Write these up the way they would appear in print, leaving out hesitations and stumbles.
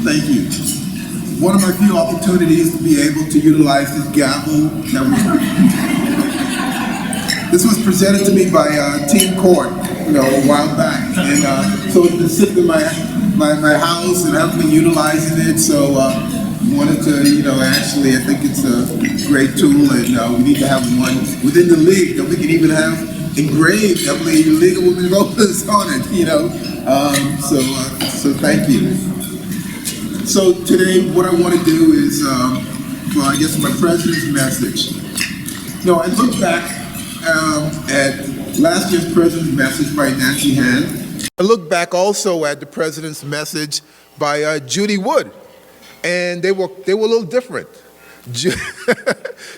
Thank you. One of my few opportunities to be able to utilize this gavel that this was presented to me by Team Court, a while back, and so it's been sitting in my house, and I've been utilizing it. So wanted to, actually, I think it's a great tool, and we need to have one within the league that we can even have engraved, I believe, League of Women Voters on it. So thank you. So today, what I want to do is, I guess my president's message. I look back at last year's president's message by Nancy Hand. I look back also at the president's message by Judy Wood, and they were a little different.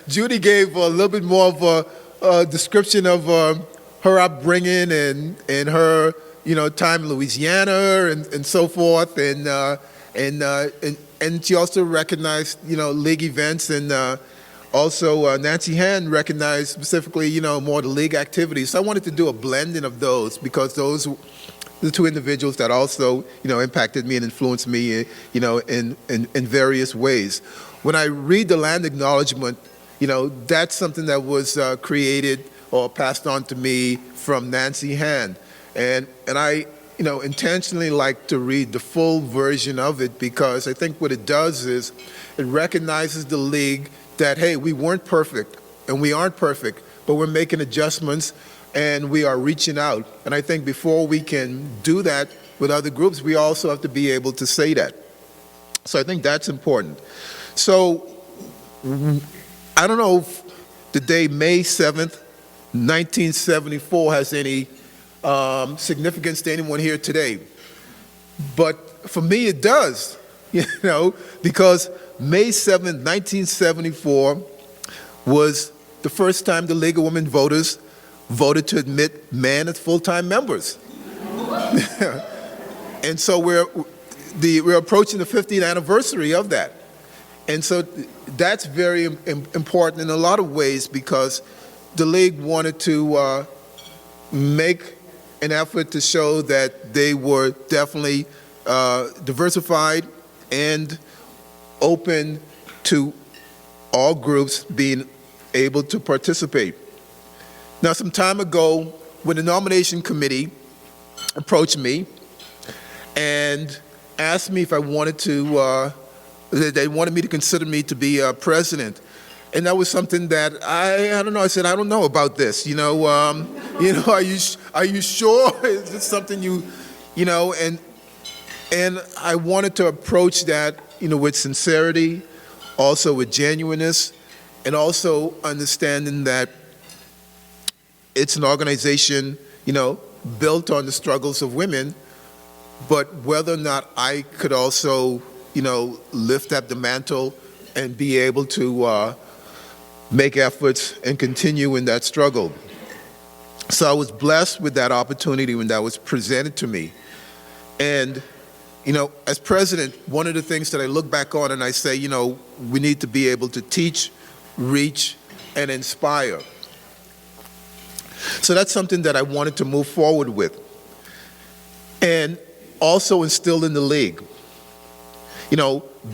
Judy gave a little bit more of a description of her upbringing and her time in Louisiana and so forth, and she also recognized league events, and also Nancy Hand recognized specifically more the league activities. So I wanted to do a blending of those, because those were the two individuals that also impacted me and influenced me in various ways. When I read the land acknowledgement, that's something that was created or passed on to me from Nancy Hand, and I intentionally like to read the full version of it, because I think what it does is it recognizes the league that, hey, we weren't perfect and we aren't perfect, but we're making adjustments and we are reaching out. And I think before we can do that with other groups, we also have to be able to say that. So I think that's important. So I don't know if the day May 7th, 1974 has any significance to anyone here today, but for me it does, because May 7th, 1974 was the first time the League of Women Voters voted to admit men as full-time members. And so we're approaching the 50th anniversary of that, and so that's very important in a lot of ways, because the League wanted to make an effort to show that they were definitely diversified and open to all groups being able to participate. Now, some time ago, when the nomination committee approached me and asked me if I wanted to, they wanted me to consider me to be president. And that was something that I don't know. I said, I don't know about this. Are you sure? Is this something and I wanted to approach that, with sincerity, also with genuineness, and also understanding that it's an organization, built on the struggles of women, but whether or not I could also, lift up the mantle and be able to make efforts and continue in that struggle. So I was blessed with that opportunity when that was presented to me. And, as president, one of the things that I look back on and I say, we need to be able to teach, reach, and inspire. So that's something that I wanted to move forward with. And also instilled in the league,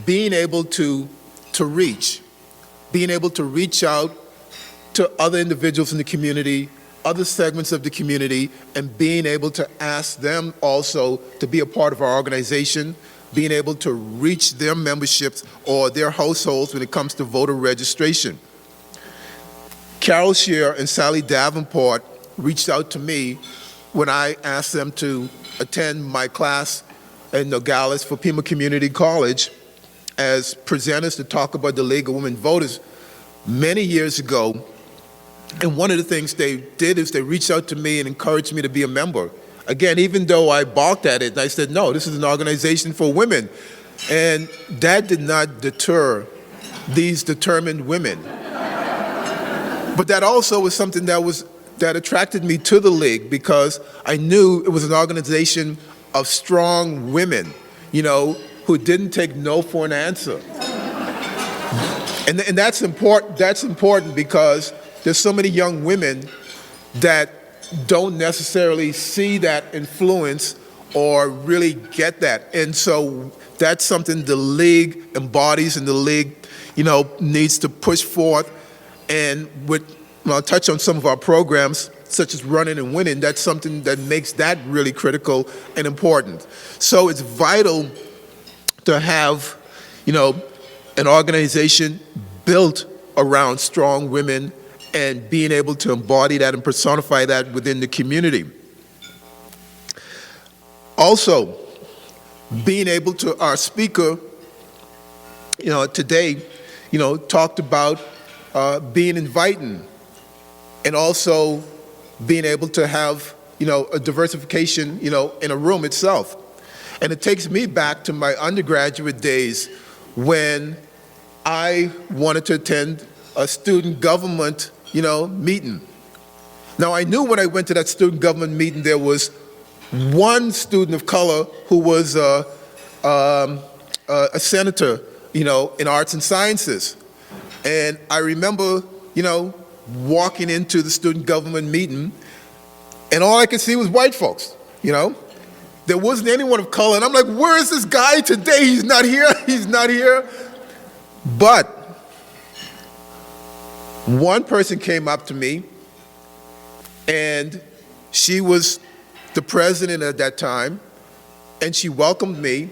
being able to reach, being able to reach out to other individuals in the community, other segments of the community, and being able to ask them also to be a part of our organization, being able to reach their memberships or their households when it comes to voter registration. Carol Scheer and Sally Davenport reached out to me when I asked them to attend my class in Nogales for Pima Community College as presenters to talk about the League of Women Voters many years ago. And one of the things they did is they reached out to me and encouraged me to be a member. Again, even though I balked at it, I said, no, this is an organization for women. And that did not deter these determined women. But that also was something that attracted me to the League, because I knew it was an organization of strong women, who didn't take no for an answer. And that's important because there's so many young women that don't necessarily see that influence or really get that. And so that's something the league embodies, and the league, needs to push forth. And I'll touch on some of our programs, such as Running and Winning. That's something that makes that really critical and important. So it's vital to have, an organization built around strong women and being able to embody that and personify that within the community. Also, being able to, our speaker, today, talked about being inviting, and also being able to have, a diversification, in a room itself. And it takes me back to my undergraduate days when I wanted to attend a student government, meeting. Now, I knew when I went to that student government meeting, there was one student of color who was a senator, in arts and sciences. And I remember, walking into the student government meeting, and all I could see was white folks, There wasn't anyone of color, and I'm like, where is this guy today? He's not here, he's not here. But one person came up to me, and she was the president at that time, and she welcomed me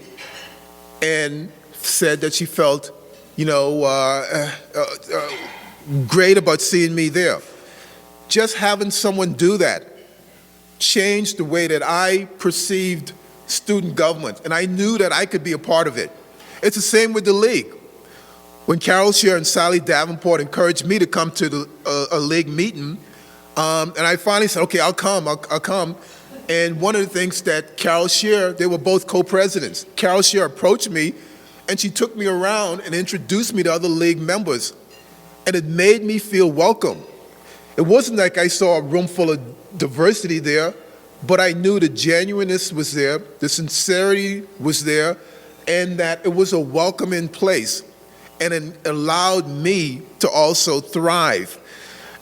and said that she felt, great about seeing me there. Just having someone do that changed the way that I perceived student government, and I knew that I could be a part of it. It's the same with the league. When Carol Scheer and Sally Davenport encouraged me to come to a league meeting, and I finally said, okay, I'll come. And one of the things that Carol Scheer, they were both co-presidents. Carol Scheer approached me, and she took me around and introduced me to other league members. And it made me feel welcome. It wasn't like I saw a room full of diversity there, but I knew the genuineness was there, the sincerity was there, and that it was a welcoming place. And it allowed me to also thrive.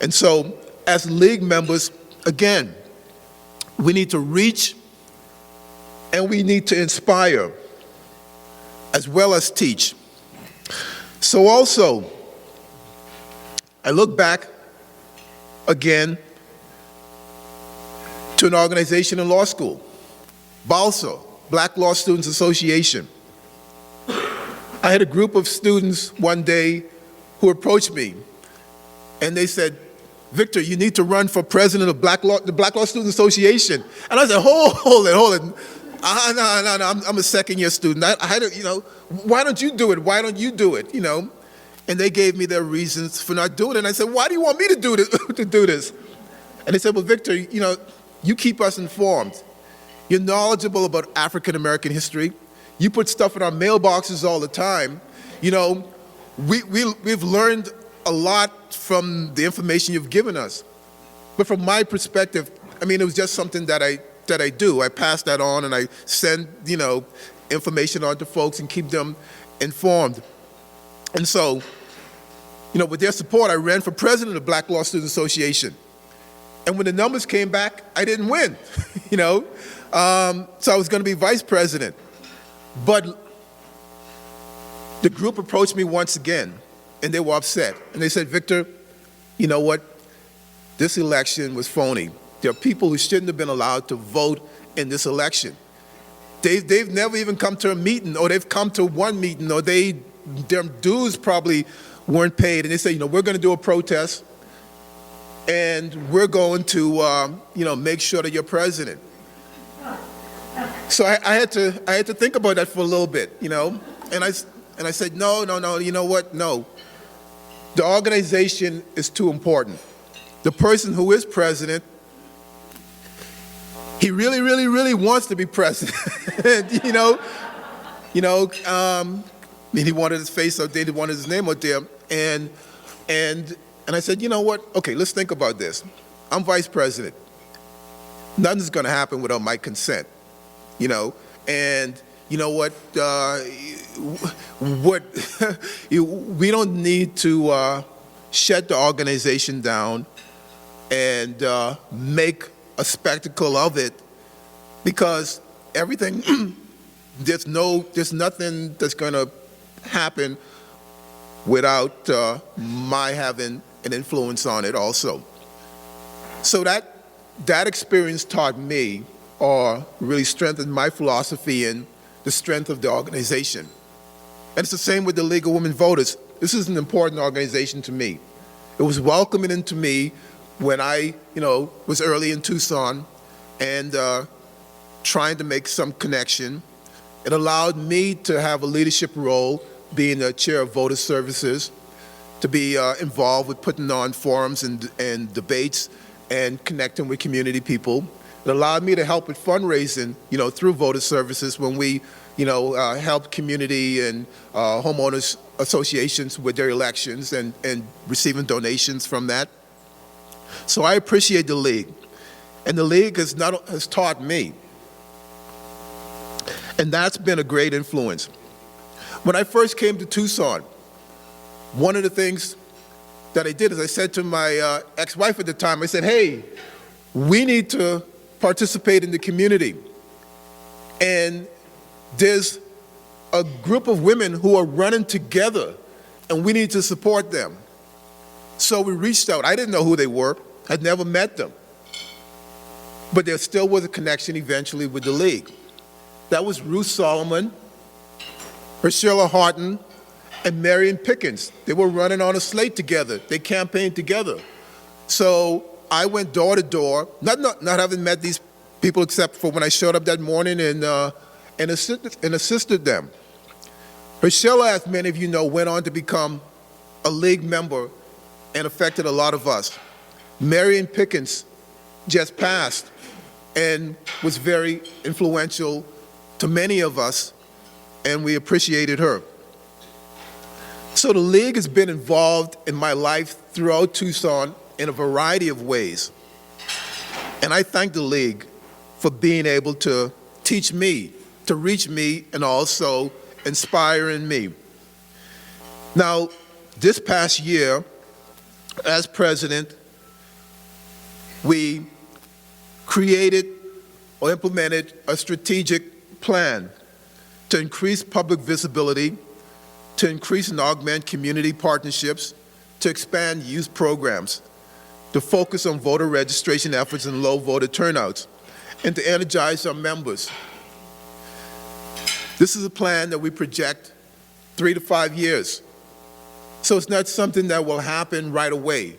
And so, as league members, again, we need to reach and we need to inspire as well as teach. So also, I look back again to an organization in law school, BALSA, Black Law Students Association. I had a group of students one day who approached me, and they said, Victor, you need to run for president of the Black Law Students Association. And I said, hold it. No, I'm a second-year student. I had to, why don't you do it? Why don't you do it? And they gave me their reasons for not doing it. And I said, why do you want me to do this? And they said, well, Victor, you keep us informed. You're knowledgeable about African-American history. You put stuff in our mailboxes all the time. We've learned a lot from the information you've given us. But from my perspective, it was just something that I do. I pass that on, and I send, information on to folks and keep them informed. And so, with their support, I ran for president of the Black Law Students Association. And when the numbers came back, I didn't win, so I was going to be vice president. But the group approached me once again, and they were upset. And they said, Victor, you know what? This election was phony. There are people who shouldn't have been allowed to vote in this election. They've never even come to a meeting, or they've come to one meeting, or their dues probably weren't paid. And they say, we're going to do a protest, and we're going to, make sure that you're president. So I had to think about that for a little bit, and I said, no, you know what? No. The organization is too important. The person who is president, he really, really, really wants to be president. He wanted his face out there, he wanted his name out there, and I said, you know what? Okay, let's think about this. I'm vice president. Nothing's going to happen without my consent, and you know what? We don't need to shut the organization down and make a spectacle of it, because everything, there's nothing that's going to happen without my having an influence on it also. So that experience taught me, or really strengthened my philosophy and the strength of the organization. And it's the same with the League of Women Voters. This is an important organization to me. It was welcoming to me when I, was early in Tucson and trying to make some connection. It allowed me to have a leadership role, being the chair of voter services, to be involved with putting on forums and debates and connecting with community people. It allowed me to help with fundraising, through voter services when we, helped community and homeowners associations with their elections and receiving donations from that. So I appreciate the League. And the League has taught me. And that's been a great influence. When I first came to Tucson, one of the things that I did is I said to my ex-wife at the time, I said, hey, we need to participate in the community. And there's a group of women who are running together, and we need to support them. So we reached out. I didn't know who they were. I'd never met them. But there still was a connection eventually with the League. That was Ruth Solomon, Priscilla Harton, and Marion Pickens. They were running on a slate together. They campaigned together. So I went door to door, not having met these people except for when I showed up that morning and assisted them. Priscilla, as many of you know, went on to become a League member and affected a lot of us. Marion Pickens just passed and was very influential to many of us, and we appreciated her. So the League has been involved in my life throughout Tucson in a variety of ways. And I thank the League for being able to teach me, to reach me, and also inspiring me. Now, this past year, as president, we created or implemented a strategic plan to increase public visibility, to increase and augment community partnerships, to expand youth programs, to focus on voter registration efforts and low voter turnouts, and to energize our members. This is a plan that we project 3 to 5 years. So it's not something that will happen right away.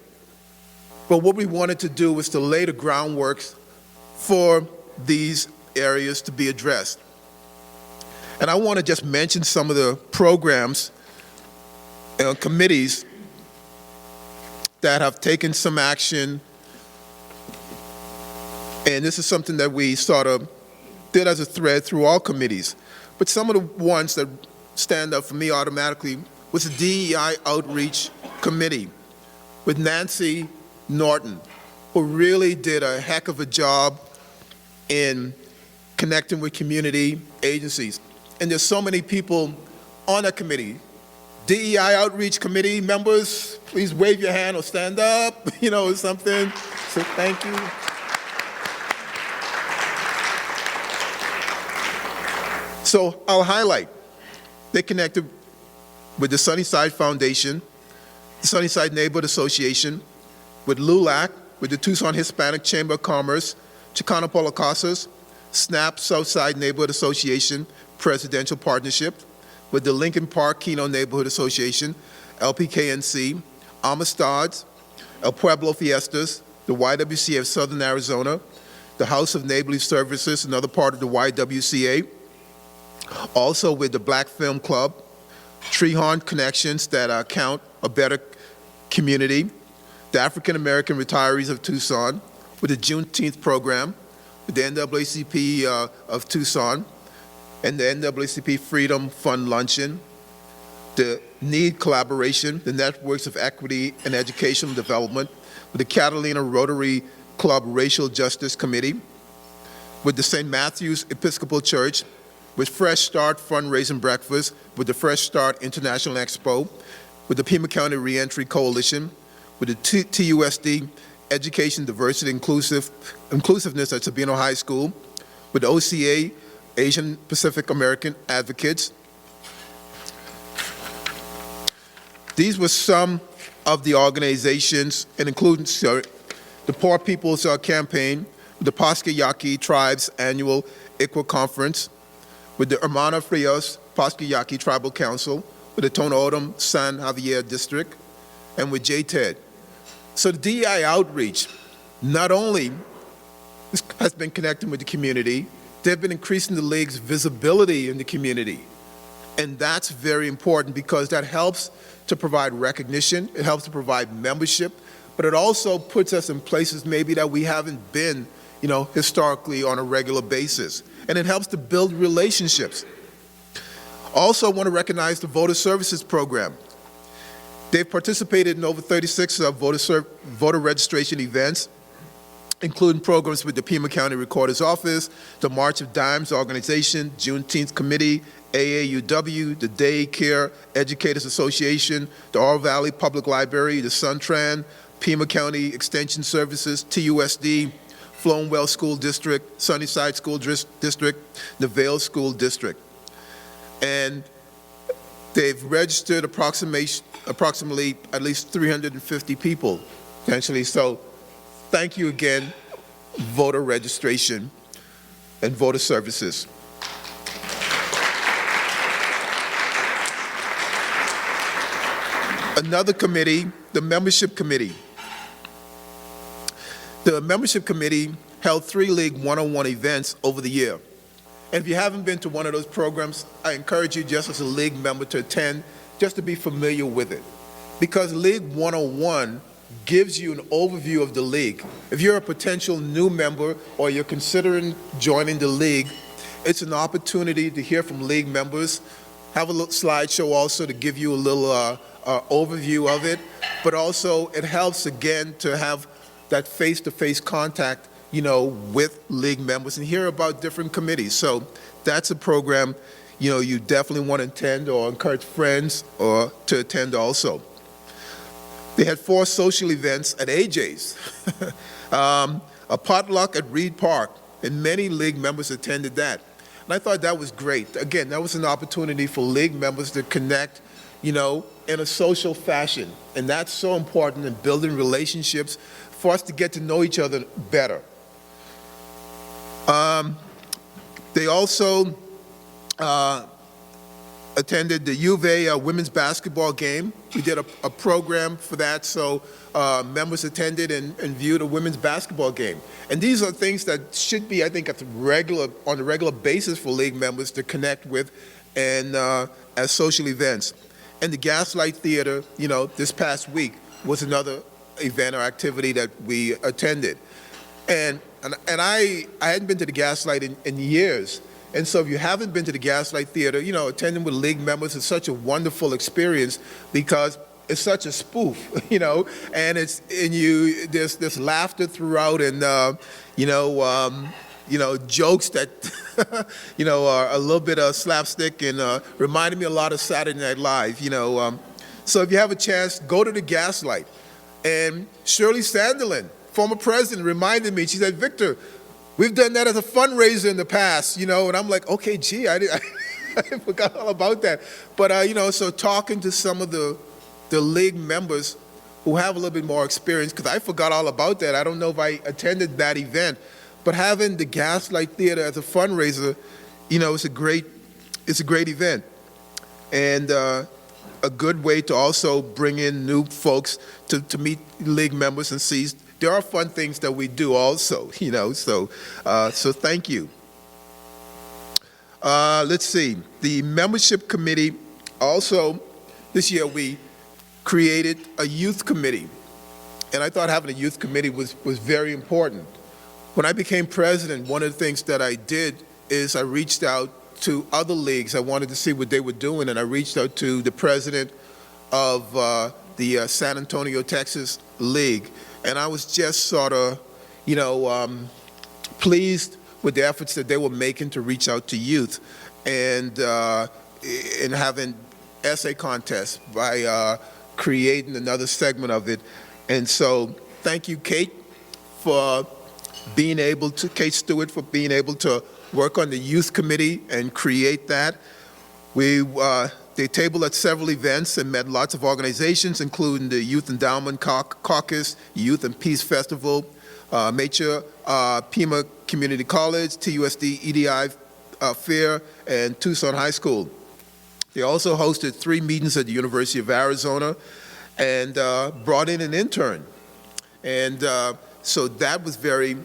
But what we wanted to do was to lay the groundwork for these areas to be addressed. And I want to just mention some of the programs and committees that have taken some action. And this is something that we sort of did as a thread through all committees. But some of the ones that stand up for me automatically was the DEI Outreach Committee with Nancy Norton, who really did a heck of a job in connecting with community agencies. And there's so many people on that committee. DEI Outreach Committee members, please wave your hand or stand up, something. So thank you. So I'll highlight. They connected with the Sunnyside Foundation, the Sunnyside Neighborhood Association, with LULAC, with the Tucson Hispanic Chamber of Commerce, Chicano Por las Casas, SNAP Southside Neighborhood Association, Presidential Partnership, with the Lincoln Park Keno Neighborhood Association, LPKNC, Amistad, El Pueblo Fiestas, the YWCA of Southern Arizona, the House of Neighborly Services, another part of the YWCA, also with the Black Film Club, Treehorn Connections that count a better community, the African American Retirees of Tucson, with the Juneteenth program, with the NAACP of Tucson, and the NAACP Freedom Fund Luncheon, the NEED collaboration, the Networks of Equity and Educational Development, with the Catalina Rotary Club Racial Justice Committee, with the St. Matthew's Episcopal Church, with Fresh Start Fundraising Breakfast, with the Fresh Start International Expo, with the Pima County Reentry Coalition, with the TUSD Education, Diversity, Inclusiveness at Sabino High School, with the OCA Asian Pacific American Advocates. These were some of the organizations, and including the Poor People's Campaign, the Pascua Yaqui Tribes Annual ICWA Conference, with the Hermana Frios Pascua Yaqui Tribal Council, with the Tonoodum San Javier District, and with JTED. So the DEI outreach not only has been connecting with the community, they've been increasing the league's visibility in the community. And that's very important because that helps to provide recognition, it helps to provide membership, but it also puts us in places maybe that we haven't been, historically on a regular basis. And it helps to build relationships. Also, I want to recognize the Voter Services Program. They've participated in over 36 voter registration events, including programs with the Pima County Recorder's Office, the March of Dimes Organization, Juneteenth Committee, AAUW, the Daycare Educators Association, the Oro Valley Public Library, the Suntran, Pima County Extension Services, TUSD, Flownwell School District, Sunnyside School District, the Vale School District. And they've registered approximately at least 350 people, potentially. So thank you again, voter registration and voter services. Another committee, the Membership Committee. The Membership Committee held 3 League 101 events over the year. And if you haven't been to one of those programs, I encourage you just as a League member to attend, just to be familiar with it. Because League 101 gives you an overview of the League. If you're a potential new member or you're considering joining the League, it's an opportunity to hear from League members, have a little slideshow also to give you a little overview of it, but also it helps again to have that face-to-face contact, with League members and hear about different committees. So that's a program, you definitely want to attend or encourage friends or to attend also. They had 4 social events at AJ's, a potluck at Reed Park, and many League members attended that. And I thought that was great. Again, that was an opportunity for League members to connect, in a social fashion. And that's so important in building relationships for us to get to know each other better. They also attended the U of A women's basketball game. We did a program for that, so members attended and viewed a women's basketball game. And these are things that should be, I think, on a regular basis for League members to connect with and as social events. And the Gaslight Theater, this past week was another event or activity that we attended. And I hadn't been to the Gaslight in years. And so if you haven't been to the Gaslight Theater, attending with League members is such a wonderful experience because it's such a spoof, and there's laughter throughout and, jokes that, are a little bit of slapstick and reminded me a lot of Saturday Night Live, So if you have a chance, go to the Gaslight. And Shirley Sanderlin, former president, reminded me, she said, Victor, we've done that as a fundraiser in the past, and I'm like, okay, gee, I forgot all about that. But, so talking to some of the League members who have a little bit more experience, because I forgot all about that. I don't know if I attended that event. But having the Gaslight Theater as a fundraiser, it's a great event. And a good way to also bring in new folks to meet League members and see there are fun things that we do also, so thank you. Let's see, the Membership Committee, also this year we created a youth committee. And I thought having a youth committee was very important. When I became president, one of the things that I did is I reached out to other leagues. I wanted to see what they were doing, and I reached out to the president of the San Antonio, Texas League. And I was just sort of, pleased with the efforts that they were making to reach out to youth and having essay contests by creating another segment of it. And so thank you, Kate, for being able to, Kate Stewart for being able to work on the youth committee and create that. They tabled at several events and met lots of organizations, including the Youth Endowment Caucus, Youth and Peace Festival, Major Pima Community College, TUSD EDI Fair, and Tucson High School. They also hosted 3 meetings at the University of Arizona and brought in an intern. And so that was very,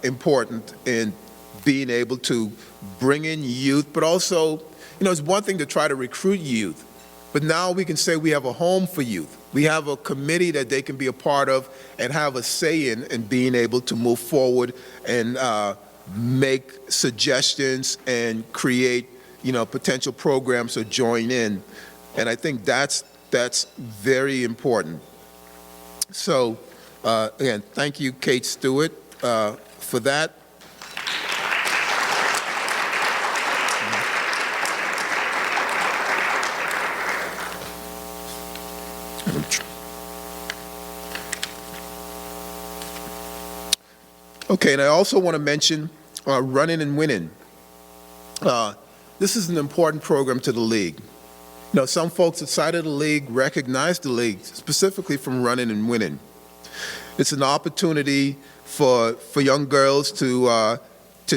important in being able to bring in youth, but also, it's one thing to try to recruit youth, but now we can say we have a home for youth. We have a committee that they can be a part of and have a say in being able to move forward and make suggestions and create, potential programs or join in. And I think that's very important. So, again, thank you, Kate Stewart, for that. Okay, and I also want to mention Running and Winning. This is an important program to the league. Some folks outside of the league recognize the league specifically from Running and Winning. It's an opportunity for young girls to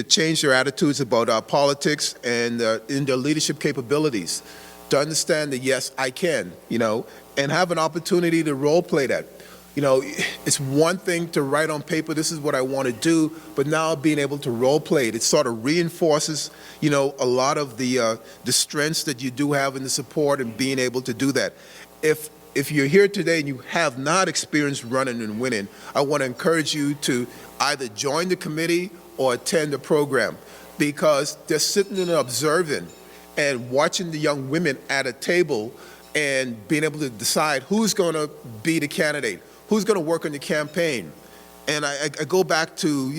change their attitudes about politics and in their leadership capabilities, to understand that yes, I can, and have an opportunity to role play that. It's one thing to write on paper, this is what I want to do, but now being able to role play it, it sort of reinforces, a lot of the strengths that you do have in the support and being able to do that. If you're here today and you have not experienced Running and Winning, I want to encourage you to either join the committee or attend the program, because just sitting and observing and watching the young women at a table and being able to decide who's going to be the candidate, who's going to work on the campaign. And I go back to,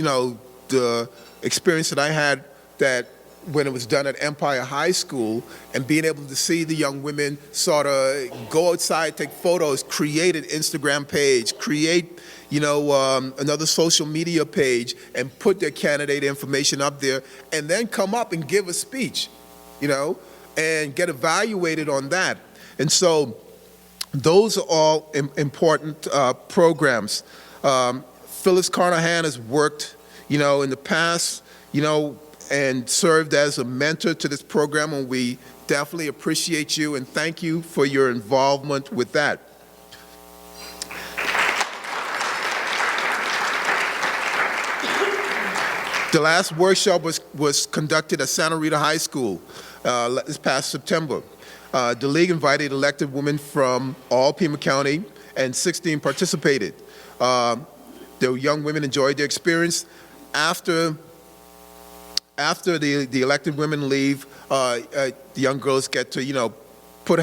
the experience that I had that when it was done at Empire High School, and being able to see the young women sort of go outside, take photos, create an Instagram page, create, another social media page, and put their candidate information up there, and then come up and give a speech, and get evaluated on that. And so those are all important programs. Phyllis Carnahan has worked, in the past, and served as a mentor to this program, and we definitely appreciate you and thank you for your involvement with that. The last workshop was conducted at Santa Rita High School this past September. The league invited elected women from all Pima County, and 16 participated. The young women enjoyed their experience. After the elected women leave, the young girls get to, put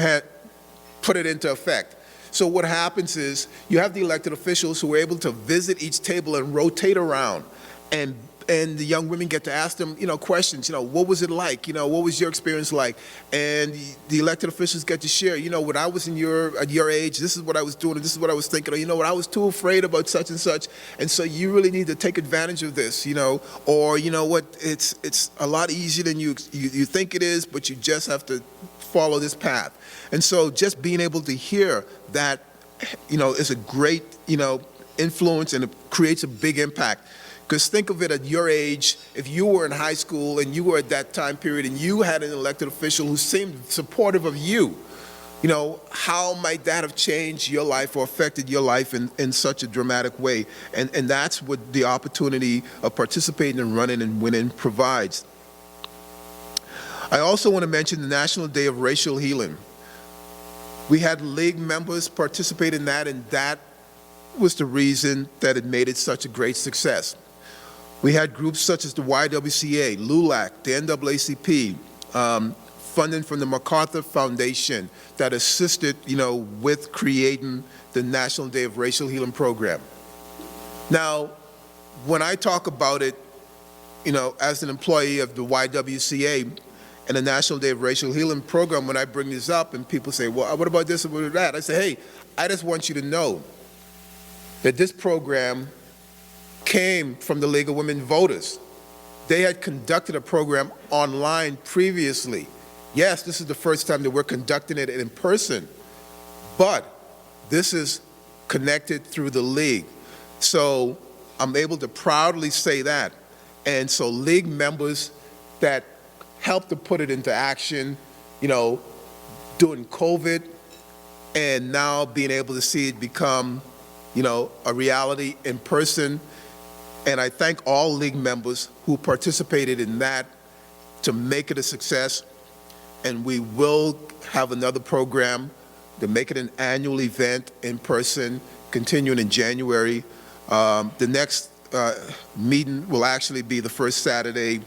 it into effect. So what happens is you have the elected officials who are able to visit each table and rotate around, and the young women get to ask them, questions. What was it like? What was your experience like? And the elected officials get to share. When I was at your age, this is what I was doing, and this is what I was thinking. Or, what I was too afraid about such and such, and so you really need to take advantage of this. Or what? It's a lot easier than you think it is, but you just have to follow this path. And so just being able to hear that, is a great, influence, and it creates a big impact. Because think of it at your age, if you were in high school and you were at that time period and you had an elected official who seemed supportive of you, how might that have changed your life or affected your life in such a dramatic way? And that's what the opportunity of participating in Running and Winning provides. I also want to mention the National Day of Racial Healing. We had league members participate in that, and that was the reason that it made it such a great success. We had groups such as the YWCA, LULAC, the NAACP, funding from the MacArthur Foundation that assisted, with creating the National Day of Racial Healing program. Now, when I talk about it, as an employee of the YWCA and the National Day of Racial Healing program, when I bring this up and people say, well, what about this or what about that? I say, hey, I just want you to know that this program came from the League of Women Voters. They had conducted a program online previously. Yes, this is the first time that we're conducting it in person, but this is connected through the League. So I'm able to proudly say that. And so League members that helped to put it into action, you know, during COVID, and now being able to see it become, you know, a reality in person. And I thank all League members who participated in that to make it a success. And we will have another program to make it an annual event in person, continuing in January. The next meeting will actually be the first Saturday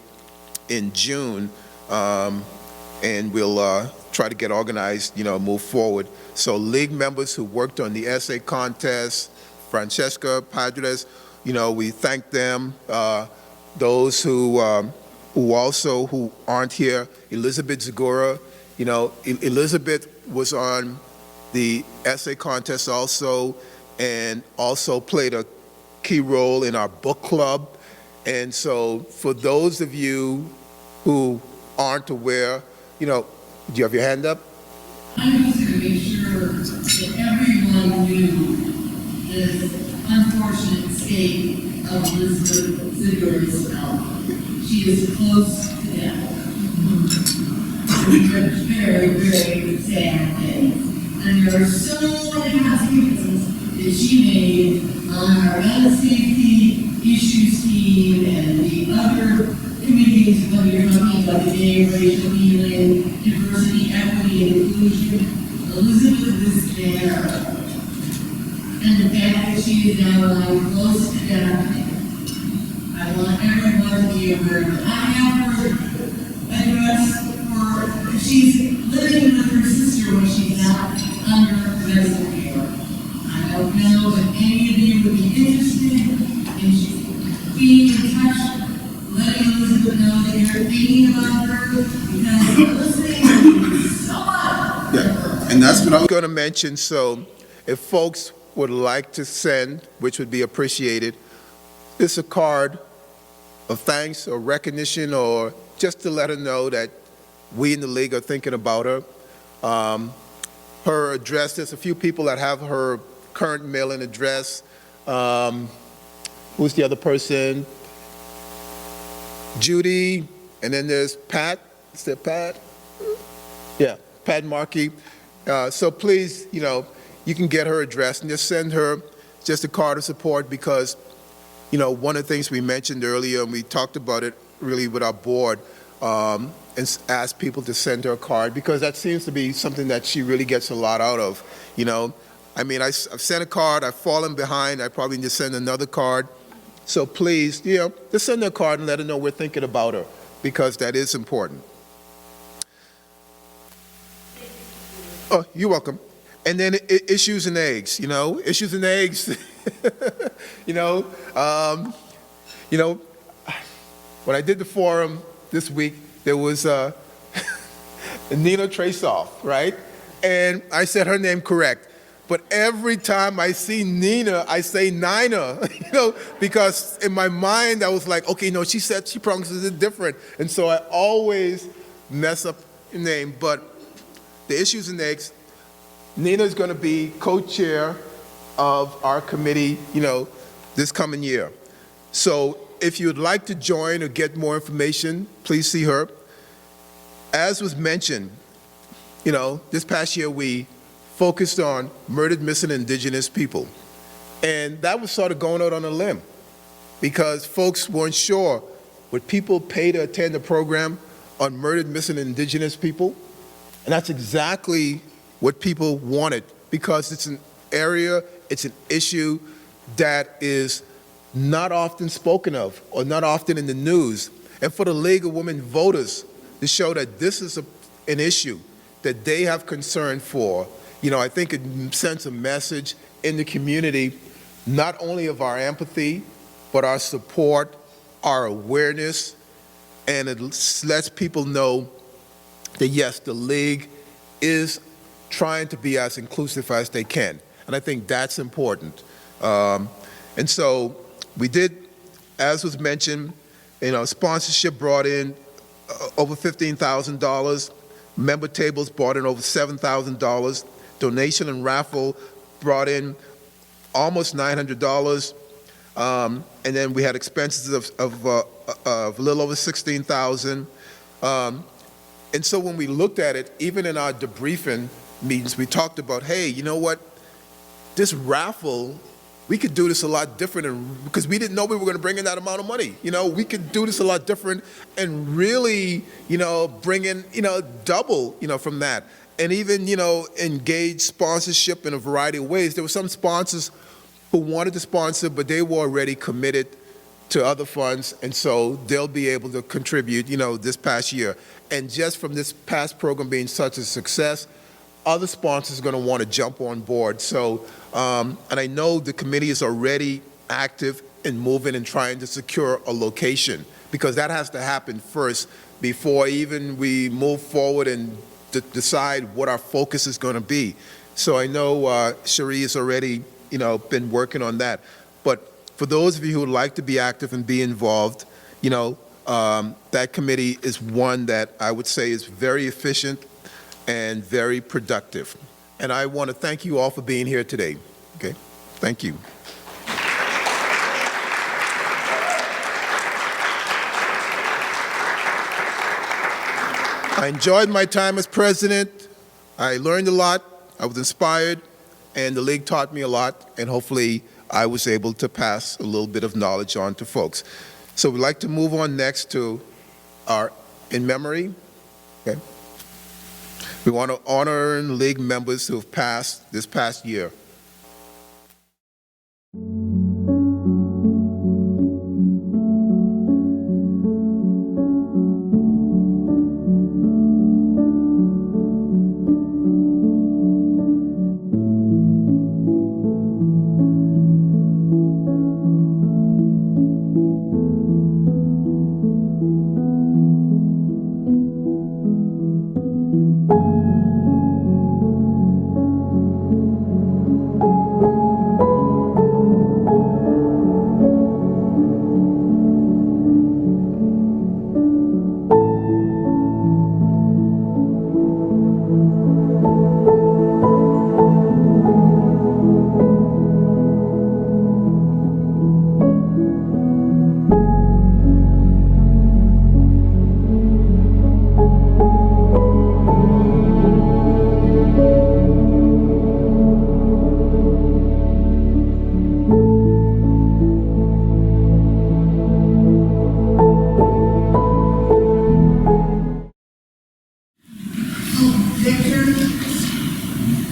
in June, and we'll try to get organized, you know, move forward. So League members who worked on the essay contest, Francesca Padres, you know, we thank them. Those who aren't here, Elizabeth Zagora, you know, Elizabeth was on the essay contest also, and also played a key role in our book club. And so for those of you who aren't aware, you know, do you have your hand up? I was going to make sure that everyone knew the unfortunate state of Elizabeth Ziegler's health. She is close to death. It's a very, very sad day. And there are so many contributions that she made on our gun safety issues team and the other committees when you're talking about the day of racial healing, diversity, equity, and inclusion. Elizabeth is there. And the fact that she is now lying close to death, I want everyone to be aware of it. I have her address for, she's living with her sister when she's not under medical care. I don't know if any of you would be interested in being in touch, letting Elizabeth know that you're thinking about her, because listening means so much. Yeah, and that's what I was going to mention. So if folks would like to send, which would be appreciated, it's a card of thanks or recognition, or just to let her know that we in the League are thinking about her. Her address, there's a few people that have her current mailing address. Who's the other person? Judy, and then there's Pat. Is there Pat? Yeah, Pat Markey. So please, you know, you can get her address and just send her just a card of support, because, you know, one of the things we mentioned earlier, and we talked about it really with our board, and asked people to send her a card, because that seems to be something that she really gets a lot out of, you know. I mean, I've sent a card, I've fallen behind, I probably need to send another card. So please, you know, just send her a card and let her know we're thinking about her, because that is important. Oh, you're welcome. And then issues and eggs, you know, issues and eggs. you know, when I did the forum this week, there was Nina Trasoff, right? And I said her name correct. But every time I see Nina, I say Nina, you know, because in my mind I was like, okay, no, she said she pronounces it different. And so I always mess up the name. But the issues and eggs, Nina is going to be co-chair of our committee, you know, this coming year. So if you'd like to join or get more information, please see her. As was mentioned, you know, this past year we focused on murdered, missing Indigenous people. And that was sort of going out on a limb, because folks weren't sure, would people pay to attend a program on murdered, missing Indigenous people? And that's exactly what people wanted, because it's an area, it's an issue that is not often spoken of or not often in the news. And for the League of Women Voters to show that this is an issue that they have concern for, you know, I think it sends a message in the community, not only of our empathy, but our support, our awareness, and it lets people know that yes, the League is trying to be as inclusive as they can. And I think that's important. And so we did as was mentioned, sponsorship brought in over $15,000. Member tables brought in over $7,000. Donation and raffle brought in almost $900. And then we had expenses of a little over $16,000. And so when we looked at it, even in our debriefing meetings, we talked about, hey, you know what? This raffle, we could do this a lot different, because we didn't know we were going to bring in that amount of money. We could do this a lot different and really, bring in, double, from that. And even, engage sponsorship in a variety of ways. There were some sponsors who wanted to sponsor, but they were already committed to other funds, and so they'll be able to contribute, this past year. And just from this past program being such a success, other sponsors are going to want to jump on board. So, and I know the committee is already active in moving and trying to secure a location, because that has to happen first before even we move forward and decide what our focus is going to be. So I know Cherie has already, been working on that. But for those of you who would like to be active and be involved, that committee is one that I would say is very efficient and very productive. And I want to thank you all for being here today. Okay, thank you. I enjoyed my time as president. I learned a lot. I was inspired, and the league taught me a lot, and hopefully I was able to pass a little bit of knowledge on to folks. So we'd like to move on next to our in memory. Okay. We want to honor league members who have passed this past year.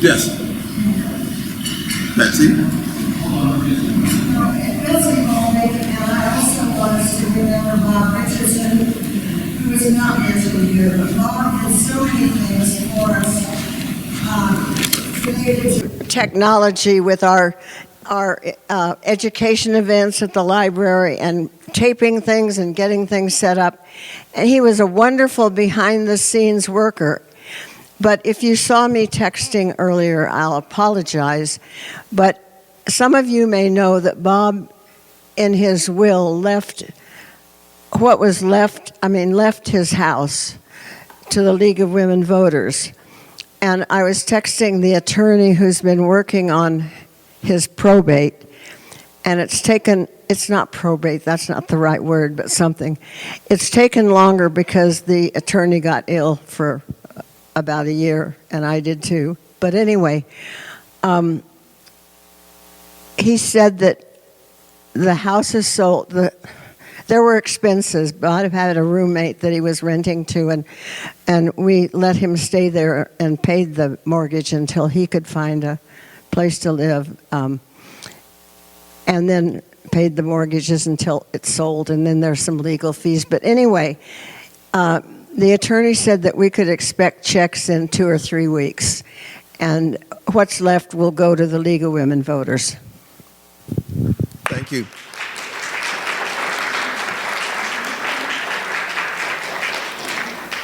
Yes. Betsy? Betsy Bowman, and I also want us to remember Bob Richardson, who is not here to be here, but Bob did so many things for us related to technology with our education events at the library and taping things and getting things set up. And he was a wonderful behind-the-scenes worker. But if you saw me texting earlier, I'll apologize. But some of you may know that Bob, in his will, left his house to the League of Women Voters. And I was texting the attorney who's been working on his probate, and it's not probate, that's not the right word, but something. It's taken longer because the attorney got ill for about a year, and I did too. But anyway, he said that the house is sold. There were expenses. Bob had a roommate that he was renting to, and we let him stay there and paid the mortgage until he could find a place to live, and then paid the mortgages until it sold, and then there's some legal fees. But anyway, the attorney said that we could expect checks in 2 or 3 weeks, and what's left will go to the League of Women Voters. Thank you.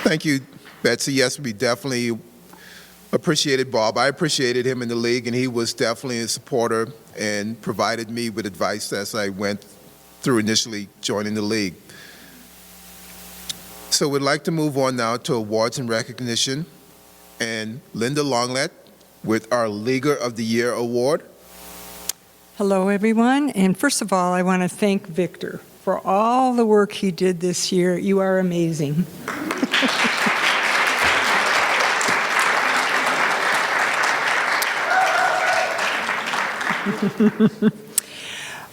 Thank you, Betsy. Yes, we definitely appreciated Bob. I appreciated him in the league, and he was definitely a supporter and provided me with advice as I went through initially joining the league. So we'd like to move on now to awards and recognition, and Linda Longlet with our Leaguer of the Year award. Hello, everyone. And first of all, I want to thank Victor for all the work he did this year. You are amazing.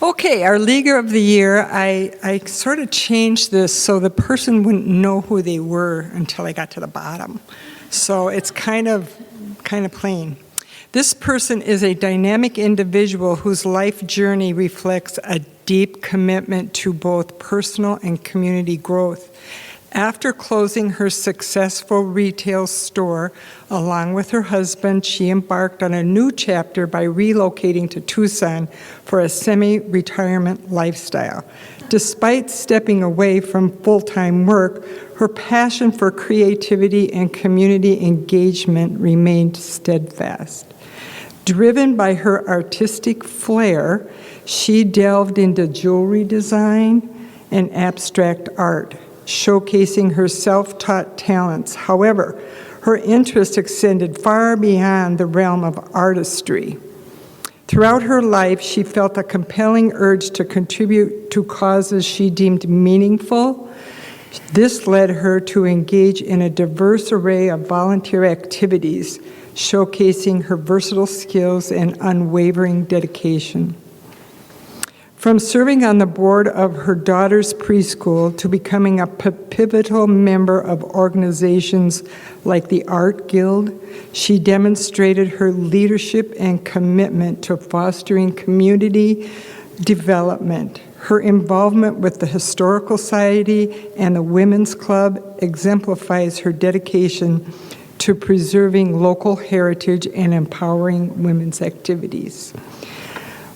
Okay, our Leaguer of the Year, I sort of changed this so the person wouldn't know who they were until I got to the bottom. So it's kind of plain. This person is a dynamic individual whose life journey reflects a deep commitment to both personal and community growth. After closing her successful retail store, along with her husband, she embarked on a new chapter by relocating to Tucson for a semi-retirement lifestyle. Despite stepping away from full-time work, her passion for creativity and community engagement remained steadfast. Driven by her artistic flair, she delved into jewelry design and abstract art, showcasing her self-taught talents. However, her interest extended far beyond the realm of artistry. Throughout her life, she felt a compelling urge to contribute to causes she deemed meaningful. This led her to engage in a diverse array of volunteer activities, showcasing her versatile skills and unwavering dedication. From serving on the board of her daughter's preschool to becoming a pivotal member of organizations like the Art Guild, she demonstrated her leadership and commitment to fostering community development. Her involvement with the Historical Society and the Women's Club exemplifies her dedication to preserving local heritage and empowering women's activities.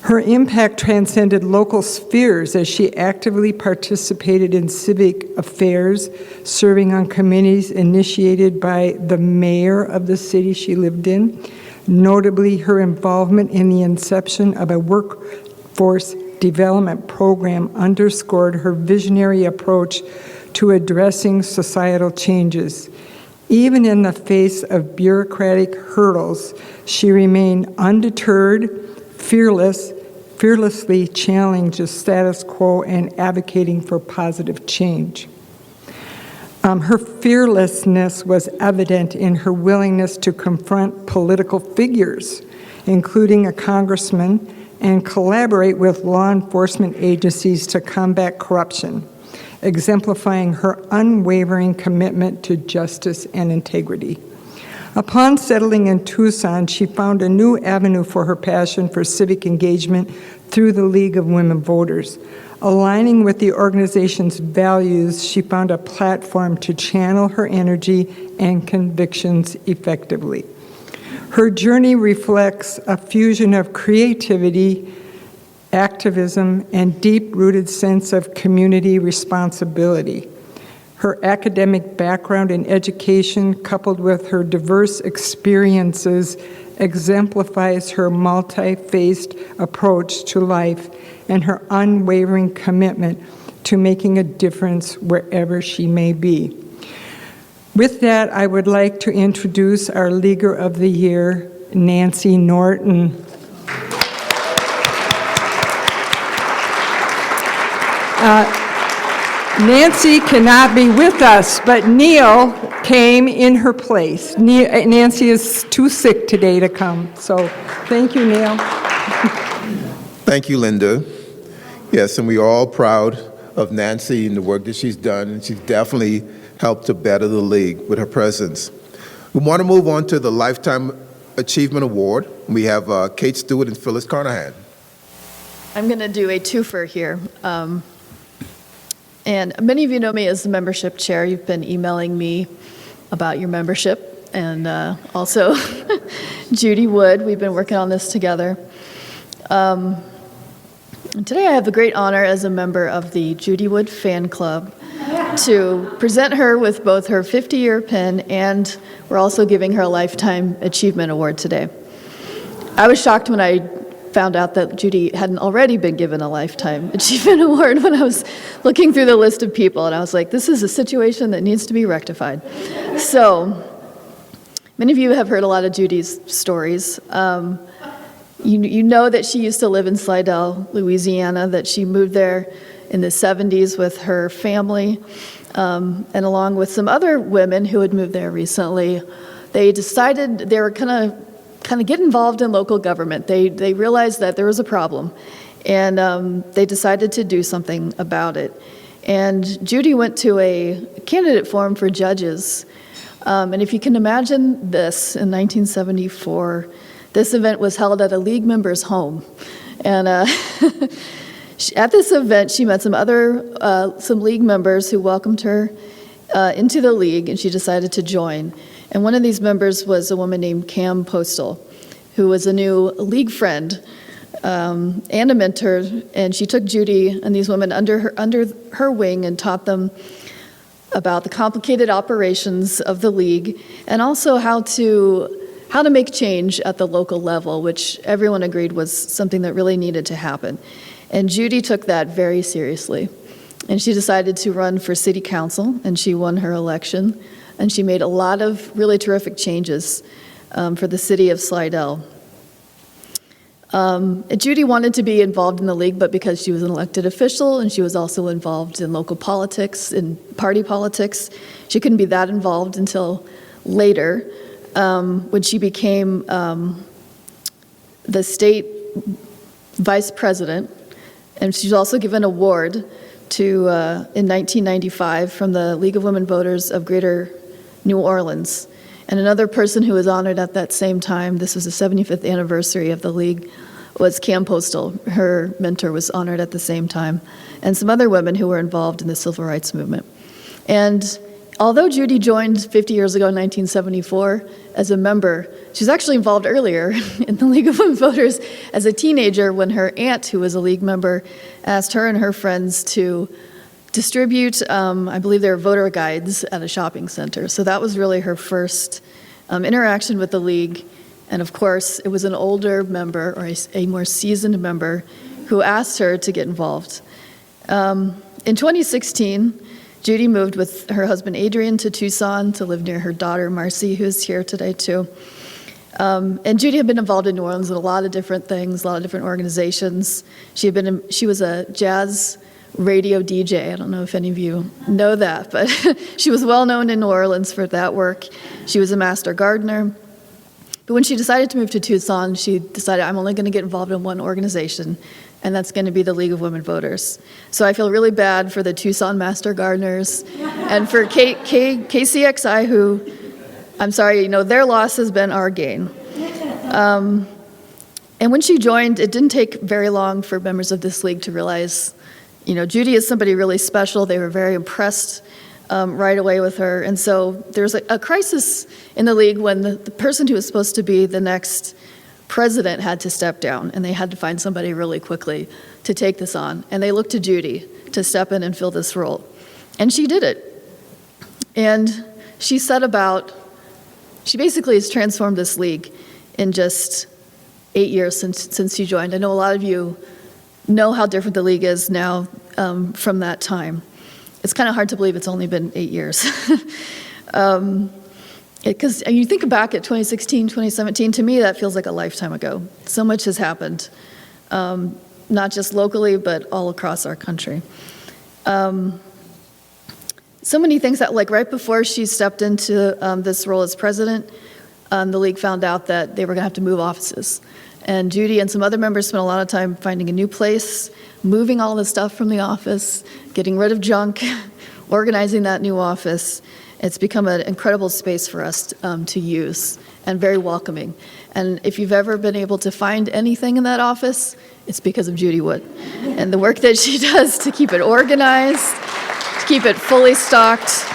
Her impact transcended local spheres as she actively participated in civic affairs, serving on committees initiated by the mayor of the city she lived in. Notably, her involvement in the inception of a workforce development program underscored her visionary approach to addressing societal changes. Even in the face of bureaucratic hurdles, she remained undeterred, fearlessly challenged the status quo and advocating for positive change. Her fearlessness was evident in her willingness to confront political figures, including a congressman, and collaborate with law enforcement agencies to combat corruption, exemplifying her unwavering commitment to justice and integrity. Upon settling in Tucson, she found a new avenue for her passion for civic engagement through the League of Women Voters. Aligning with the organization's values, she found a platform to channel her energy and convictions effectively. Her journey reflects a fusion of creativity, activism, and deep-rooted sense of community responsibility. Her academic background in education, coupled with her diverse experiences, exemplifies her multi-faced approach to life and her unwavering commitment to making a difference wherever she may be. With that, I would like to introduce our Leaguer of the Year, Nancy Norton. Nancy cannot be with us, but Neil came in her place. Nancy is too sick today to come, so thank you, Neil. Thank you, Linda. Yes, and we are all proud of Nancy and the work that she's done, and she's definitely helped to better the league with her presence. We want to move on to the Lifetime Achievement Award. We have Kate Stewart and Phyllis Carnahan. I'm going to do a twofer here. And many of you know me as the membership chair. You've been emailing me about your membership. And also Judy Wood. We've been working on this together. And today I have the great honor as a member of the Judy Wood Fan Club to present her with both her 50-year pin, and we're also giving her a Lifetime Achievement Award today. I was shocked when I found out that Judy hadn't already been given a Lifetime Achievement Award when I was looking through the list of people, and I was like, this is a situation that needs to be rectified. So, many of you have heard a lot of Judy's stories. You know that she used to live in Slidell, Louisiana, that she moved there in the 70s with her family, and along with some other women who had moved there recently. They decided they were kind of get involved in local government. They realized that there was a problem, and they decided to do something about it. And Judy went to a candidate forum for judges. And if you can imagine this, in 1974, this event was held at a League member's home. And at this event, she met some League members who welcomed her into the League, and she decided to join. And one of these members was a woman named Cam Postal, who was a new League friend and a mentor. And she took Judy and these women under her wing and taught them about the complicated operations of the League, and also how to make change at the local level, which everyone agreed was something that really needed to happen. And Judy took that very seriously. And she decided to run for city council, and she won her election. And she made a lot of really terrific changes for the city of Slidell. Judy wanted to be involved in the League, but because she was an elected official and she was also involved in local politics and party politics, she couldn't be that involved until later, when she became the state vice president. And she was also given an award in 1995 from the League of Women Voters of Greater New Orleans. And another person who was honored at that same time, this was the 75th anniversary of the League, was Cam Postal. Her mentor was honored at the same time, and some other women who were involved in the civil rights movement. And although Judy joined 50 years ago in 1974 as a member, she was actually involved earlier in the League of Women Voters as a teenager when her aunt, who was a League member, asked her and her friends to distribute, I believe they were voter guides at a shopping center. So that was really her first interaction with the League. And of course, it was an older member, or a more seasoned member, who asked her to get involved. In 2016, Judy moved with her husband Adrian to Tucson to live near her daughter Marcy, who's here today too. And Judy had been involved in New Orleans in a lot of different things, a lot of different organizations. She was a jazz radio DJ. I don't know if any of you know that, but she was well known in New Orleans for that work. She was a master gardener. But when she decided to move to Tucson, she decided, I'm only going to get involved in one organization, and that's going to be the League of Women Voters. So I feel really bad for the Tucson Master Gardeners and for KCXI, who, I'm sorry, their loss has been our gain. And when she joined, it didn't take very long for members of this league to realize, Judy is somebody really special. They were very impressed right away with her. And so there's a crisis in the league when the person who was supposed to be the next president had to step down, and they had to find somebody really quickly to take this on. And they looked to Judy to step in and fill this role. And she did it. And she basically has transformed this league in just 8 years since she joined. I know a lot of you know how different the league is now from that time. It's kind of hard to believe it's only been 8 years. Because you think back at 2016, 2017, to me that feels like a lifetime ago. So much has happened, not just locally, but all across our country. So many things that, like right before she stepped into this role as president, the league found out that they were going to have to move offices. And Judy and some other members spent a lot of time finding a new place, moving all the stuff from the office, getting rid of junk, organizing that new office. It's become an incredible space for us to use, and very welcoming. And if you've ever been able to find anything in that office, it's because of Judy Wood and the work that she does to keep it organized, to keep it fully stocked.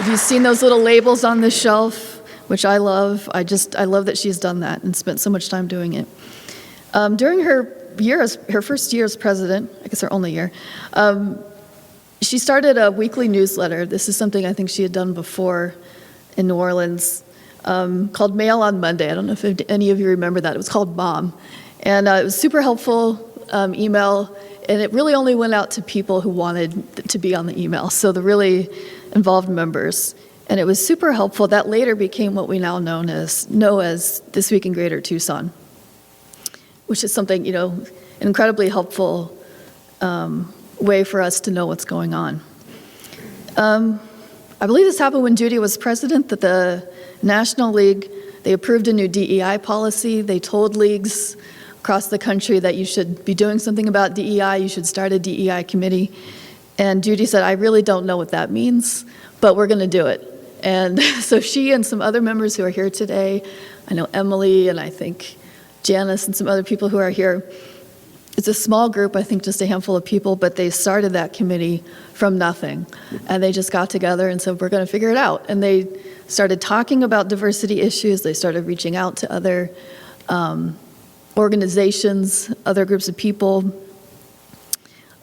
If you've seen those little labels on the shelf, which I love, I love that she's done that and spent so much time doing it. During her first year as president, I guess her only year, she started a weekly newsletter. This is something I think she had done before in New Orleans, called Mail on Monday. I don't know if any of you remember that. It was called Mom. And it was super helpful email, and it really only went out to people who wanted to be on the email, so the really involved members. And it was super helpful. That later became what we now know as This Week in Greater Tucson, which is something, an incredibly helpful way for us to know what's going on. I believe this happened when Judy was president, that the National League, they approved a new DEI policy. They told leagues across the country that you should be doing something about DEI, you should start a DEI committee. And Judy said, I really don't know what that means, but we're going to do it. And so she and some other members who are here today, I know Emily and I think Janice and some other people who are here, it's a small group, I think just a handful of people, but they started that committee from nothing. And they just got together and said, we're going to figure it out. And they started talking about diversity issues. They started reaching out to other organizations, other groups of people.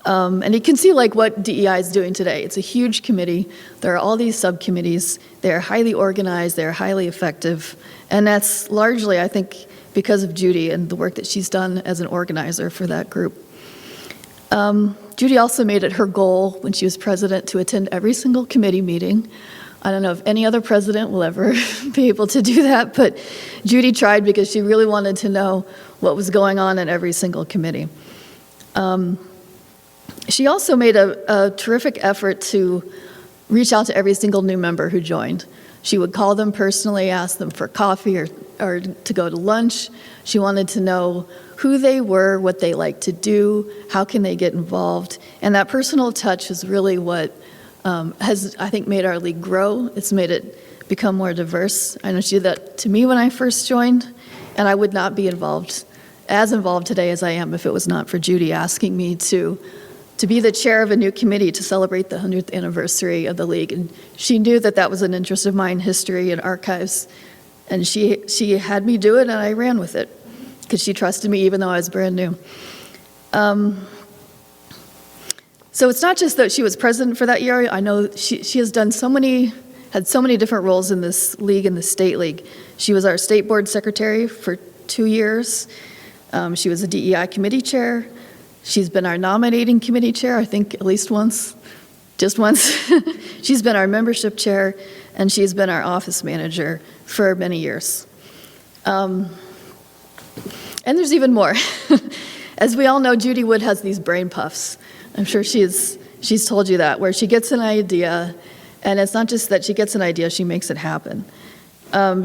And you can see what DEI is doing today. It's a huge committee. There are all these subcommittees. They're highly organized. They're highly effective. And that's largely, I think, because of Judy and the work that she's done as an organizer for that group. Judy also made it her goal when she was president to attend every single committee meeting. I don't know if any other president will ever be able to do that, but Judy tried because she really wanted to know what was going on in every single committee. She also made a terrific effort to reach out to every single new member who joined. She would call them personally, ask them for coffee or to go to lunch. She wanted to know who they were, what they like to do, how can they get involved. And that personal touch is really what has, I think, made our league grow. It's made it become more diverse. I know she did that to me when I first joined, and I would not be as involved today as I am if it was not for Judy asking me to be the chair of a new committee to celebrate the 100th anniversary of the league. And she knew that that was an interest of mine, history and archives. And she had me do it, and I ran with it because she trusted me even though I was brand new. So it's not just that she was president for that year. I know she has done had so many different roles in this league, in the state league. She was our state board secretary for 2 years. She was a DEI committee chair. She's been our nominating committee chair, I think at least once, just once. She's been our membership chair, and she's been our office manager for many years. And there's even more. As we all know, Judy Wood has these brain puffs. I'm sure she's told you that, where she gets an idea, and it's not just that she gets an idea, she makes it happen.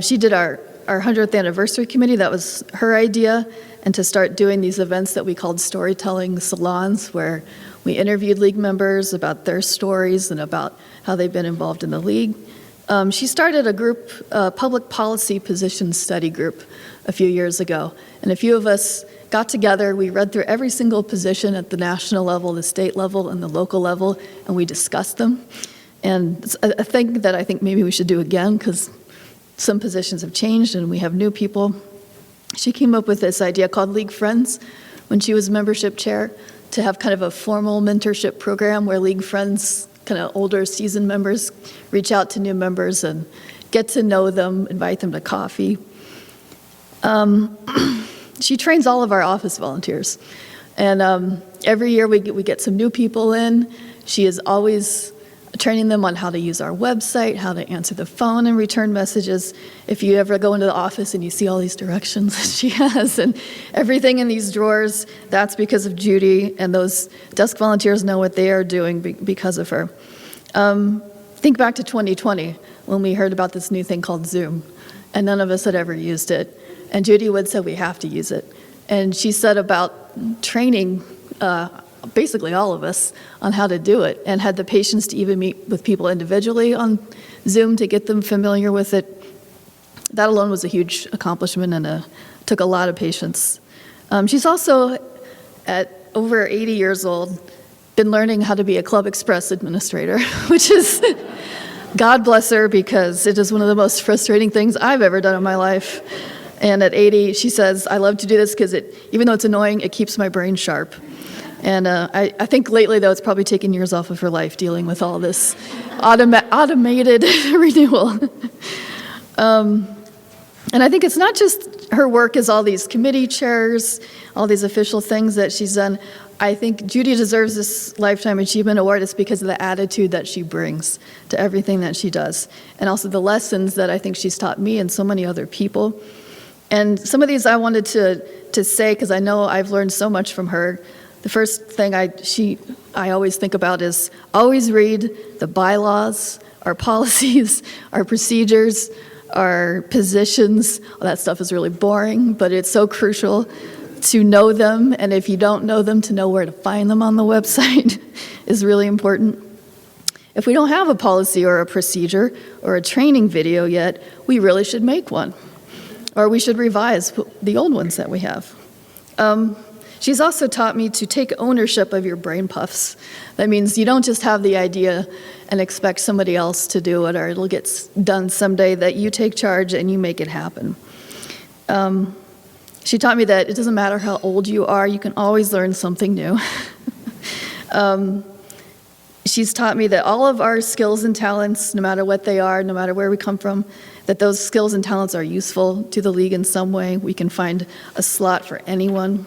She did our 100th anniversary committee. That was her idea, and to start doing these events that we called storytelling salons, where we interviewed league members about their stories and about how they've been involved in the league. She started a group, public policy position study group a few years ago, and a few of us got together. We read through every single position at the national level, the state level, and the local level, and we discussed them. And it's a thing that I think maybe we should do again, because some positions have changed and we have new people. She came up with this idea called League Friends when she was membership chair, to have kind of a formal mentorship program where League Friends, kind of older seasoned members, reach out to new members and get to know them, invite them to coffee. She trains all of our office volunteers. And every year we get some new people in. She is always training them on how to use our website, how to answer the phone and return messages. If you ever go into the office and you see all these directions that she has and everything in these drawers, that's because of Judy, and those desk volunteers know what they are doing because of her. Think back to 2020 when we heard about this new thing called Zoom, and none of us had ever used it. And Judy Wood said we have to use it. And she said about training basically all of us on how to do it, and had the patience to even meet with people individually on Zoom to get them familiar with it. That alone was a huge accomplishment and took a lot of patience. She's also, at over 80 years old, been learning how to be a Club Express administrator, which is, God bless her, because it is one of the most frustrating things I've ever done in my life. And at 80, she says, I love to do this because even though it's annoying, it keeps my brain sharp. And I think lately, though, it's probably taken years off of her life dealing with all this automated renewal. And I think it's not just her work is all these committee chairs, all these official things that she's done. I think Judy deserves this Lifetime Achievement Award. It's because of the attitude that she brings to everything that she does, and also the lessons that I think she's taught me and so many other people. And some of these I wanted to say because I know I've learned so much from her. The first thing I always think about is always read the bylaws, our policies, our procedures, our positions. Well, that stuff is really boring, but it's so crucial to know them, and if you don't know them, to know where to find them on the website is really important. If we don't have a policy or a procedure or a training video yet, we really should make one, or we should revise the old ones that we have. She's also taught me to take ownership of your brain puffs. That means you don't just have the idea and expect somebody else to do it, or it'll get done someday, that you take charge and you make it happen. She taught me that it doesn't matter how old you are, you can always learn something new. She's taught me that all of our skills and talents, no matter what they are, no matter where we come from, that those skills and talents are useful to the league in some way. We can find a slot for anyone.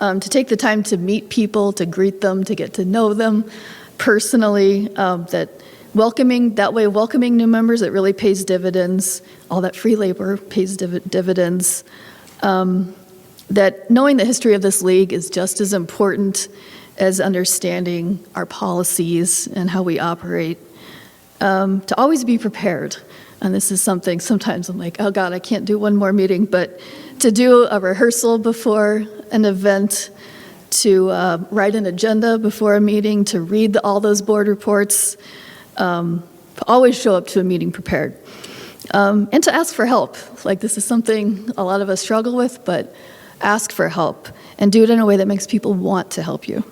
To take the time to meet people, to greet them, to get to know them personally, welcoming new members, it really pays dividends. All that free labor pays dividends. That knowing the history of this league is just as important as understanding our policies and how we operate. To always be prepared. And this is something sometimes I'm like, oh God, I can't do one more meeting, but to do a rehearsal before an event, to write an agenda before a meeting, to read all those board reports, always show up to a meeting prepared. And to ask for help. Like, this is something a lot of us struggle with, but ask for help and do it in a way that makes people want to help you.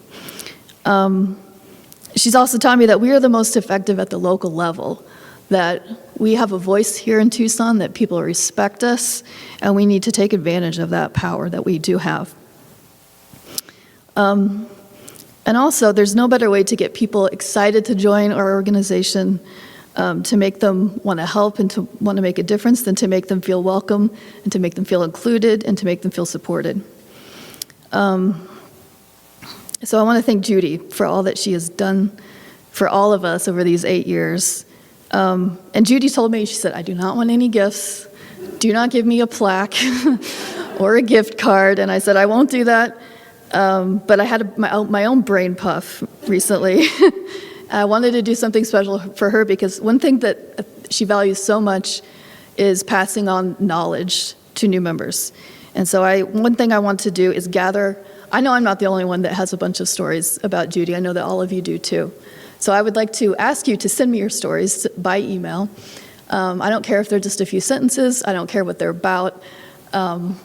She's also taught me that we are the most effective at the local level, that we have a voice here in Tucson, that people respect us, and we need to take advantage of that power that we do have. And also, there's no better way to get people excited to join our organization, to make them want to help and to want to make a difference, than to make them feel welcome and to make them feel included and to make them feel supported. So I want to thank Judy for all that she has done for all of us over these 8 years. And Judy told me, she said, I do not want any gifts. Do not give me a plaque or a gift card. And I said, I won't do that. But I had my own brain puff recently. I wanted to do something special for her because one thing that she values so much is passing on knowledge to new members. And so one thing I want to do is gather. I know I'm not the only one that has a bunch of stories about Judy. I know that all of you do too. So I would like to ask you to send me your stories by email. I don't care if they're just a few sentences. I don't care what they're about,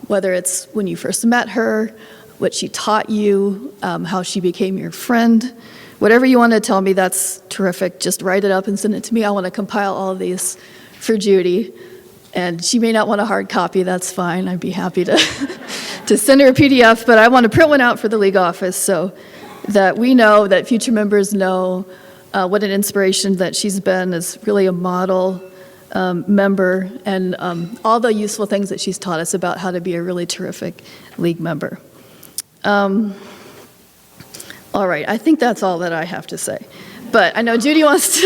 whether it's when you first met her, what she taught you, how she became your friend. Whatever you want to tell me, that's terrific. Just write it up and send it to me. I want to compile all of these for Judy. And she may not want a hard copy. That's fine. I'd be happy to, to send her a PDF. But I want to print one out for the league office so that we know, that future members know what an inspiration that she's been, as really a model member, and all the useful things that she's taught us about how to be a really terrific league member. All right, I think that's all that I have to say. But I know Judy wants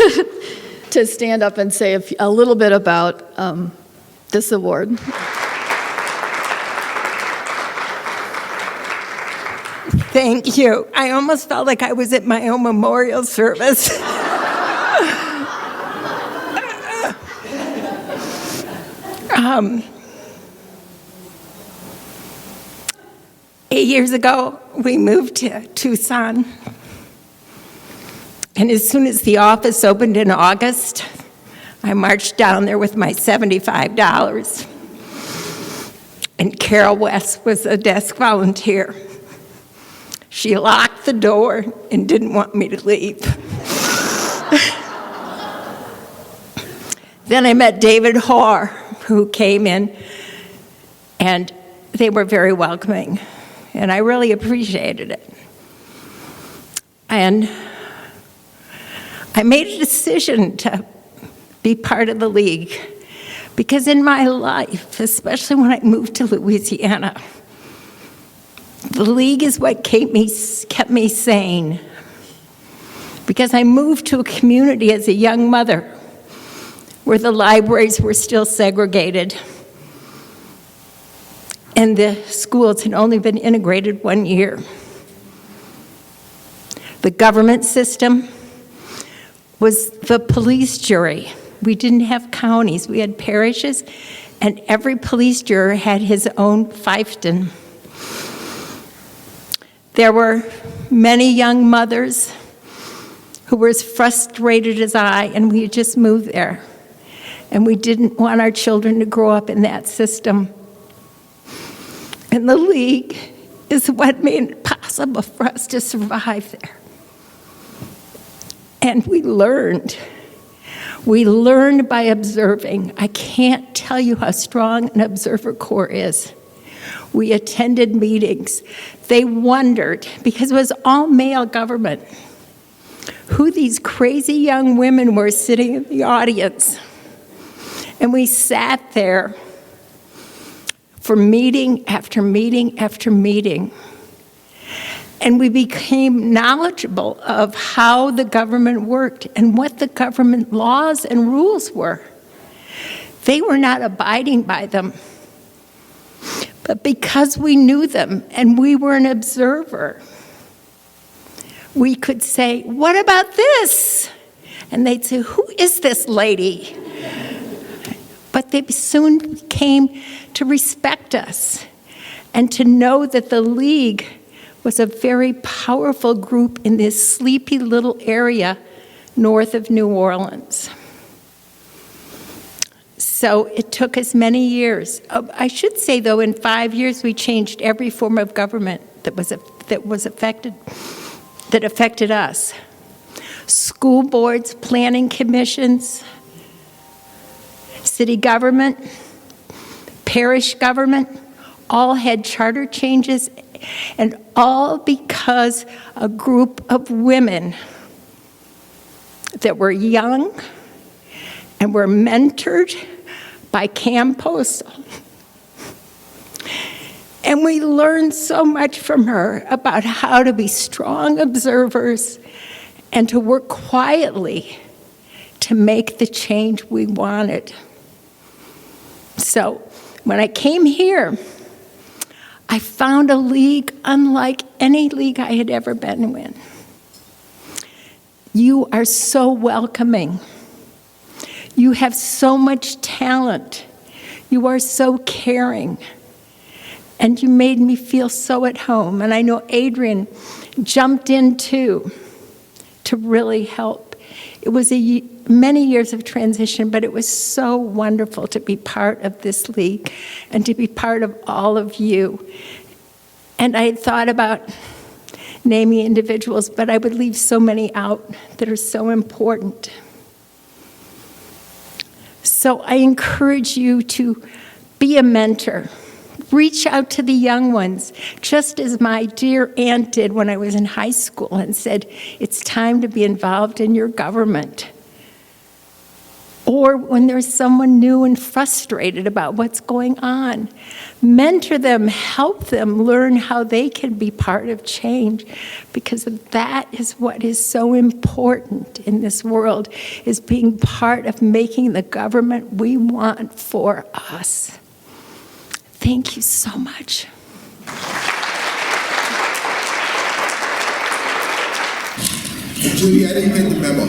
to stand up and say a little bit about this award. Thank you. I almost felt like I was at my own memorial service. 8 years ago, we moved to Tucson. And as soon as the office opened in August, I marched down there with my $75. And Carol West was a desk volunteer. She locked the door and didn't want me to leave. Then I met David Hoare, who came in, and they were very welcoming, and I really appreciated it. And I made a decision to be part of the league Because in my life, especially when I moved to Louisiana, the League is what kept me sane. Because I moved to a community as a young mother where the libraries were still segregated and the schools had only been integrated 1 year. The government system was the police jury. We didn't have counties, we had parishes, and every police juror had his own fiefdom. There were many young mothers who were as frustrated as I, and we had just moved there. And we didn't want our children to grow up in that system. And the League is what made it possible for us to survive there. And we learned. We learned by observing. I can't tell you how strong an observer corps is. We attended meetings. They wondered, because it was all male government, who these crazy young women were sitting in the audience. And we sat there for meeting after meeting after meeting. And we became knowledgeable of how the government worked and what the government laws and rules were. They were not abiding by them. But because we knew them and we were an observer, we could say, "What about this?" And they'd say, "Who is this lady?" But they soon came to respect us and to know that the League was a very powerful group in this sleepy little area north of New Orleans. So it took us many years. I should say, though, in 5 years we changed every form of government that affected us. School boards, planning commissions, city government, parish government, all had charter changes, and all because a group of women that were young and were mentored by Cam Postal. And we learned so much from her about how to be strong observers and to work quietly to make the change we wanted. So when I came here, I found a League unlike any League I had ever been in. You are so welcoming. You have so much talent. You are so caring. And you made me feel so at home. And I know Adrian jumped in too to really help. It was many years of transition, but it was so wonderful to be part of this League and to be part of all of you. And I had thought about naming individuals, but I would leave so many out that are so important. So I encourage you to be a mentor. Reach out to the young ones, just as my dear aunt did when I was in high school and said, "It's time to be involved in your government." Or when there's someone new and frustrated about what's going on, mentor them, help them learn how they can be part of change, because that is what is so important in this world, is being part of making the government we want for us. Thank you so much. Judy, I didn't get the memo.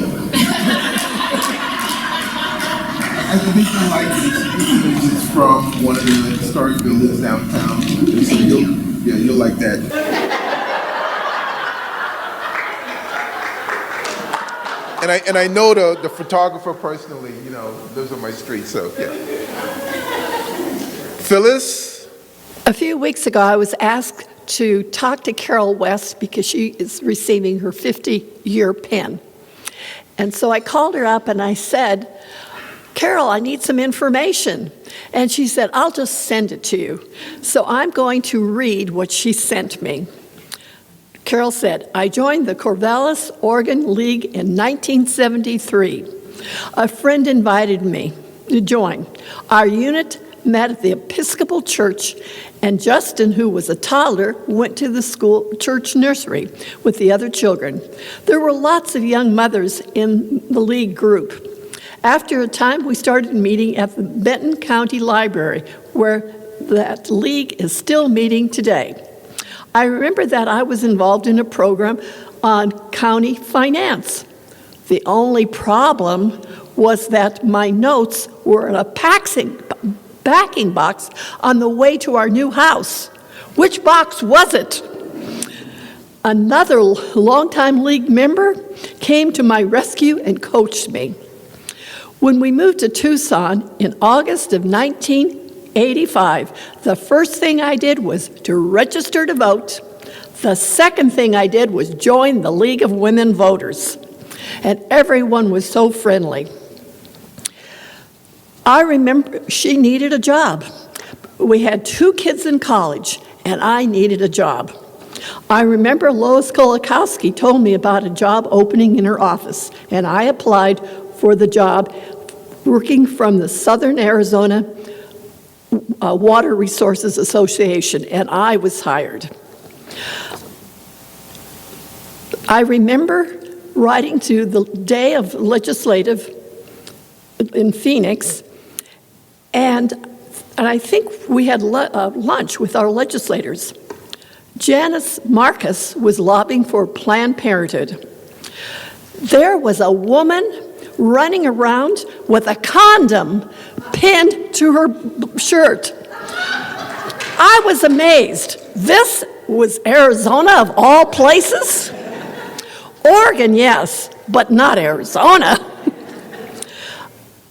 I think I like this is from one of the historic buildings downtown. So you'll like that. And I know the photographer personally, lives on my street, so yeah. Phyllis? A few weeks ago, I was asked to talk to Carol West because she is receiving her 50-year pin. And so I called her up and I said, "Carol, I need some information." And she said, "I'll just send it to you." So I'm going to read what she sent me. Carol said, "I joined the Corvallis Oregon League in 1973. A friend invited me. to join. Our unit met at the Episcopal Church, and Justin, who was a toddler, went to the school church nursery with the other children. There were lots of young mothers in the league group. After a time, we started meeting at the Benton County Library, where that league is still meeting today. I remember that I was involved in a program on county finance. The only problem was that my notes were in a packing box on the way to our new house. Which box was it? Another longtime league member came to my rescue and coached me. When we moved to Tucson in August of 1985, the first thing I did was to register to vote. The second thing I did was join the League of Women Voters. And everyone was so friendly. I remember she needed a job. We had 2 kids in college, and I needed a job. I remember Lois Kolakowski told me about a job opening in her office, and I applied for the job working from the Southern Arizona Water Resources Association, and I was hired. I remember riding to the day of legislative in Phoenix, and I think we had lunch with our legislators. Janice Marcus was lobbying for Planned Parenthood. There was a woman running around with a condom pinned to her shirt. I was amazed. This was Arizona of all places? Oregon, yes, but not Arizona.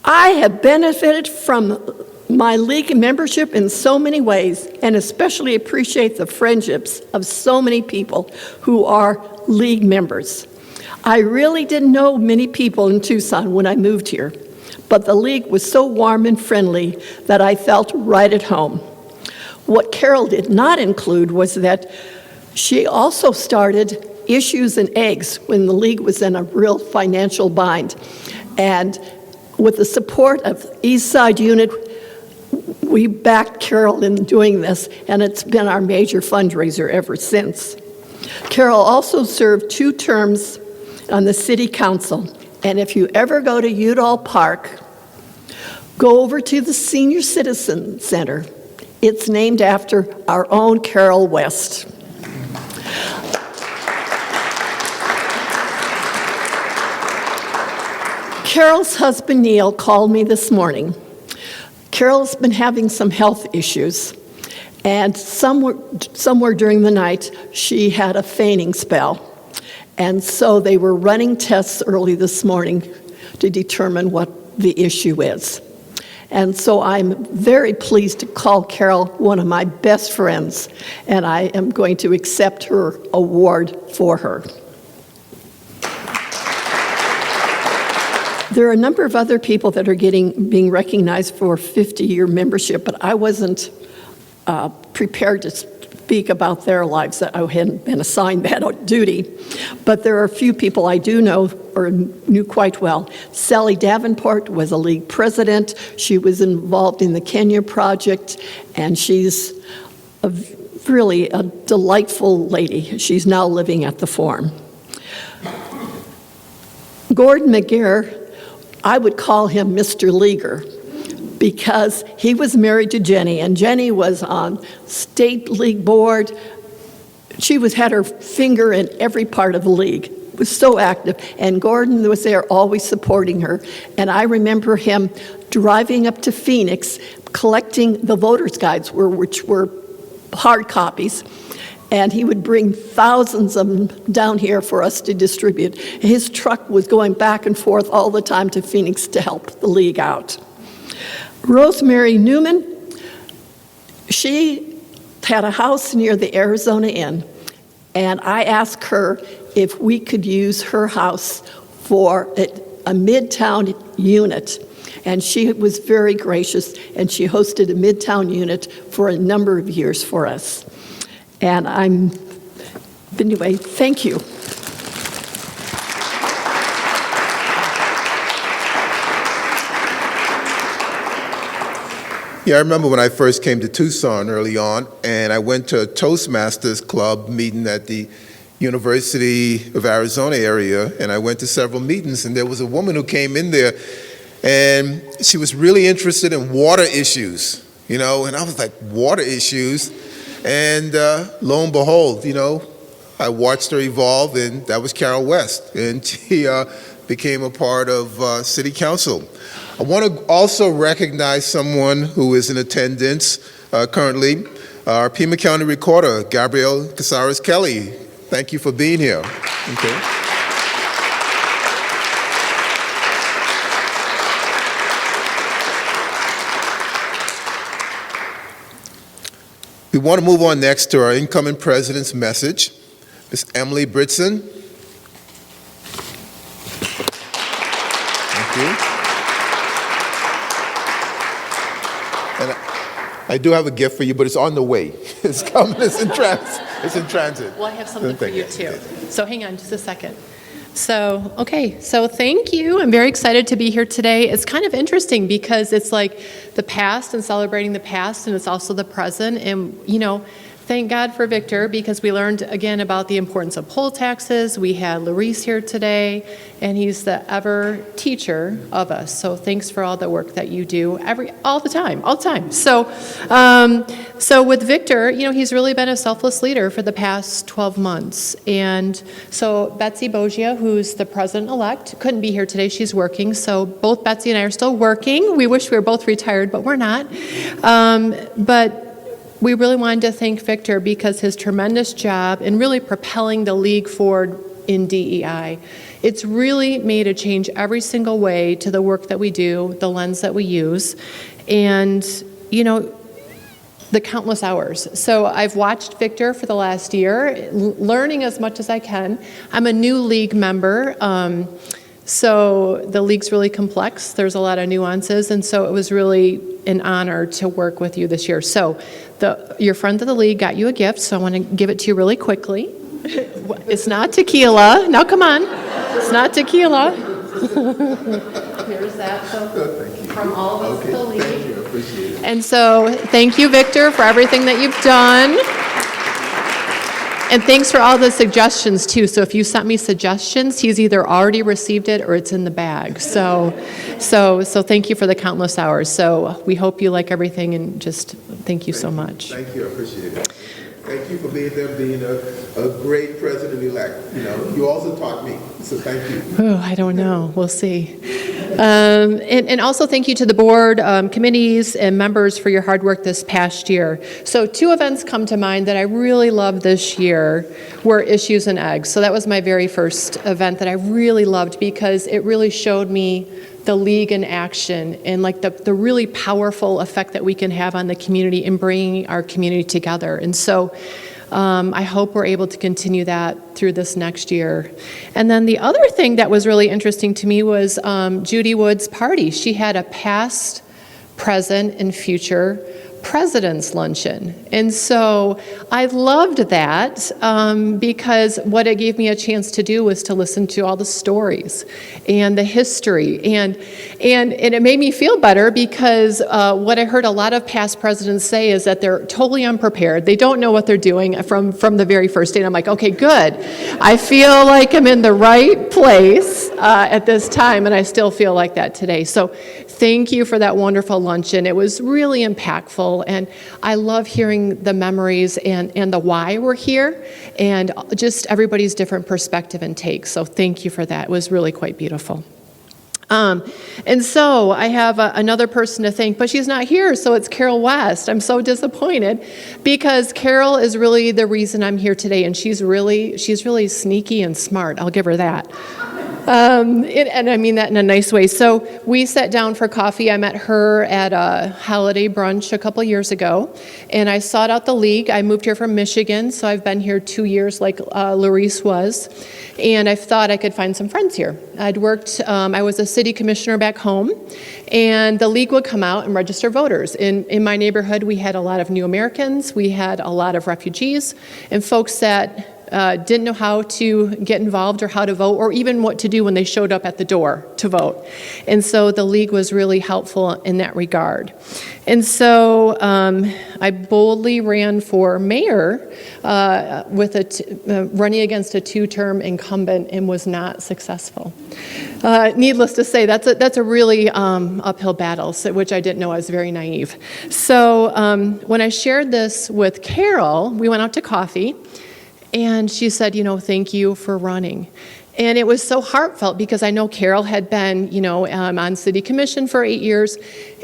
I have benefited from my league membership in so many ways, and especially appreciate the friendships of so many people who are league members. I really didn't know many people in Tucson when I moved here, but the league was so warm and friendly that I felt right at home. What Carol did not include was that she also started Issues and Eggs when the league was in a real financial bind. And with the support of East Side Unit, we backed Carol in doing this, and it's been our major fundraiser ever since. Carol also served 2 terms on the city council, and if you ever go to Udall Park, go over to the Senior Citizen Center. It's named after our own Carol West. Carol's husband Neil called me this morning. Carol's been having some health issues, and somewhere during the night she had a fainting spell. And so they were running tests early this morning to determine what the issue is. And so I'm very pleased to call Carol one of my best friends, and I am going to accept her award for her. There are a number of other people that are being recognized for 50-year membership, but I wasn't prepared to speak about their lives. I hadn't been assigned that duty. But there are a few people I do know or knew quite well. Sally Davenport was a league president. She was involved in the Kenya Project, and she's really a delightful lady. She's now living at the farm. Gordon McGarr, I would call him Mr. Leaguer, because he was married to Jenny, and Jenny was on state league board. She had her finger in every part of the league, was so active, and Gordon was there always supporting her. And I remember him driving up to Phoenix, collecting the voters' guides, which were hard copies, and he would bring thousands of them down here for us to distribute. His truck was going back and forth all the time to Phoenix to help the league out. Rosemary Newman, she had a house near the Arizona Inn, and I asked her if we could use her house for a Midtown unit. And she was very gracious, and she hosted a Midtown unit for a number of years for us. And anyway, thank you. Yeah, I remember when I first came to Tucson early on, and I went to a Toastmasters club meeting at the University of Arizona area, and I went to several meetings, and there was a woman who came in there, and she was really interested in water issues, and I was like, water issues? And lo and behold, I watched her evolve, and that was Carol West, and she became a part of City Council. I want to also recognize someone who is in attendance currently, our Pima County Recorder, Gabrielle Casares Kelly. Thank you for being here. Okay. We want to move on next to our incoming president's message. Ms. Emily Britson. Thank you. And I do have a gift for you, but it's on the way. It's coming. It's in transit. It's in transit. Well, I have something for you too. So hang on just a second. So, okay, so thank you. I'm very excited to be here today. It's kind of interesting because it's like the past and celebrating the past, and it's also the present. And, thank God for Victor, because we learned again about the importance of poll taxes. We had Larice here today, and he's the ever teacher of us. So thanks for all the work that you do all the time. So with Victor, he's really been a selfless leader for the past 12 months. And so Betsy Bogia, who's the president-elect, couldn't be here today. She's working. So both Betsy and I are still working. We wish we were both retired, but we're not. But we really wanted to thank Victor because his tremendous job in really propelling the league forward in DEI. It's really made a change every single way to the work that we do, the lens that we use, and, the countless hours. So I've watched Victor for the last year, learning as much as I can. I'm a new league member. So the league's really complex. There's a lot of nuances, and so it was really an honor to work with you this year. So your friend of the league got you a gift, so I want to give it to you really quickly. It's not tequila. Now come on. It's not tequila. Here's that from all of us at the league. Thank you. I appreciate it. And so thank you, Victor, for everything that you've done. And thanks for all the suggestions, too. So if you sent me suggestions, he's either already received it or it's in the bag. So thank you for the countless hours. So we hope you like everything, and just thank you so much. Thank you. I appreciate it. Thank you for being there, being a great president-elect. You also taught me, so thank you. Oh, I don't know. We'll see. And also thank you to the board, committees, and members for your hard work this past year. So 2 events come to mind that I really loved this year were Issues and Eggs. So that was my very first event that I really loved because it really showed me the league in action and like the really powerful effect that we can have on the community in bringing our community together. And so I hope we're able to continue that through this next year. And then the other thing that was really interesting to me was Judy Wood's party. She had a past, present, and future President's Luncheon. And so I loved that because what it gave me a chance to do was to listen to all the stories and the history. And it made me feel better because what I heard a lot of past presidents say is that they're totally unprepared. They don't know what they're doing from the very first day. And I'm like, okay, good. I feel like I'm in the right place at this time, and I still feel like that today. So thank you for that wonderful luncheon. It was really impactful, and I love hearing the memories and the why we're here, and just everybody's different perspective and take. So thank you for that. It was really quite beautiful. And so I have another person to thank, but she's not here, so it's Carol West. I'm so disappointed because Carol is really the reason I'm here today, and she's really sneaky and smart. I'll give her that. And I mean that in a nice way. So we sat down for coffee. I met her at a holiday brunch a couple years ago, and I sought out the league. I moved here from Michigan, so I've been here 2 years like Larice was, and I thought I could find some friends here. I'd worked, I was a city commissioner back home, and the league would come out and register voters. In my neighborhood, we had a lot of new Americans, we had a lot of refugees, and folks that didn't know how to get involved or how to vote or even what to do when they showed up at the door to vote. And so the league was really helpful in that regard. And so I boldly ran for mayor with running against a 2-term incumbent and was not successful. Needless to say, that's a really uphill battle, which I didn't know. I was very naive. So when I shared this with Carol, we went out to coffee, and she said, thank you for running. And it was so heartfelt because I know Carol had been, on city commission for 8 years.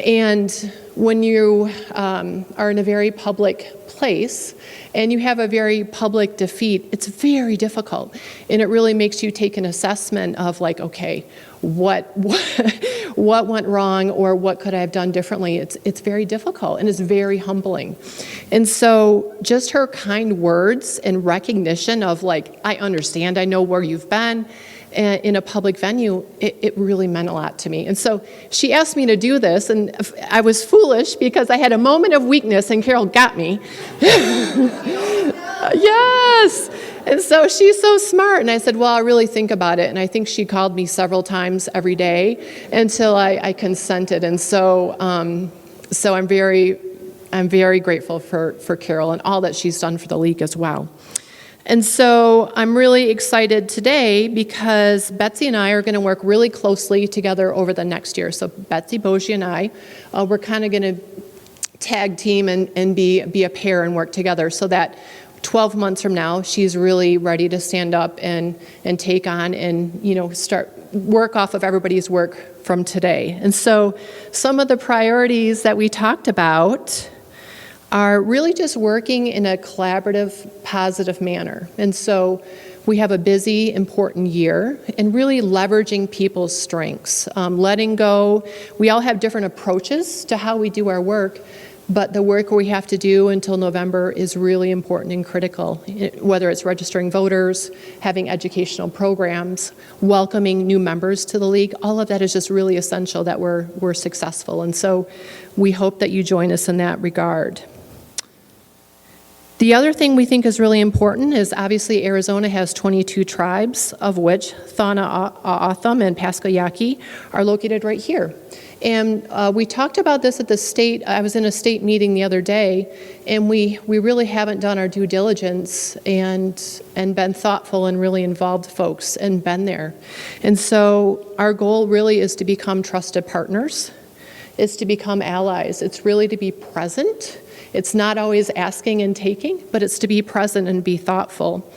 And when you are in a very public place and you have a very public defeat, it's very difficult. And it really makes you take an assessment of like, okay, what went wrong or what could I have done differently? It's very difficult and it's very humbling. And so just her kind words and recognition of like, I understand, I know where you've been in a public venue, it really meant a lot to me. And so she asked me to do this, and I was foolish because I had a moment of weakness and Carol got me. Yes! And so she's so smart. And I said, well, I'll really think about it. And I think she called me several times every day until I consented. And so I'm very grateful for Carol and all that she's done for the league as well. And so I'm really excited today because Betsy and I are going to work really closely together over the next year. So Betsy Bogie and I, we're kind of going to tag team and be a pair and work together so that 12 months from now, she's really ready to stand up and take on and, start work off of everybody's work from today. And so some of the priorities that we talked about are really just working in a collaborative, positive manner. And so we have a busy, important year and really leveraging people's strengths, letting go. We all have different approaches to how we do our work, but the work we have to do until November is really important and critical, whether it's registering voters, having educational programs, welcoming new members to the league. All of that is just really essential that we're successful. And so we hope that you join us in that regard. The other thing we think is really important is obviously Arizona has 22 tribes, of which Thana-Autham and Pasco-Yaqui are located right here. And we talked about this at the state. I was in a state meeting the other day, and we really haven't done our due diligence and been thoughtful and really involved folks and been there. And so our goal really is to become trusted partners, is to become allies. It's really to be present. It's not always asking and taking, but it's to be present and be thoughtful.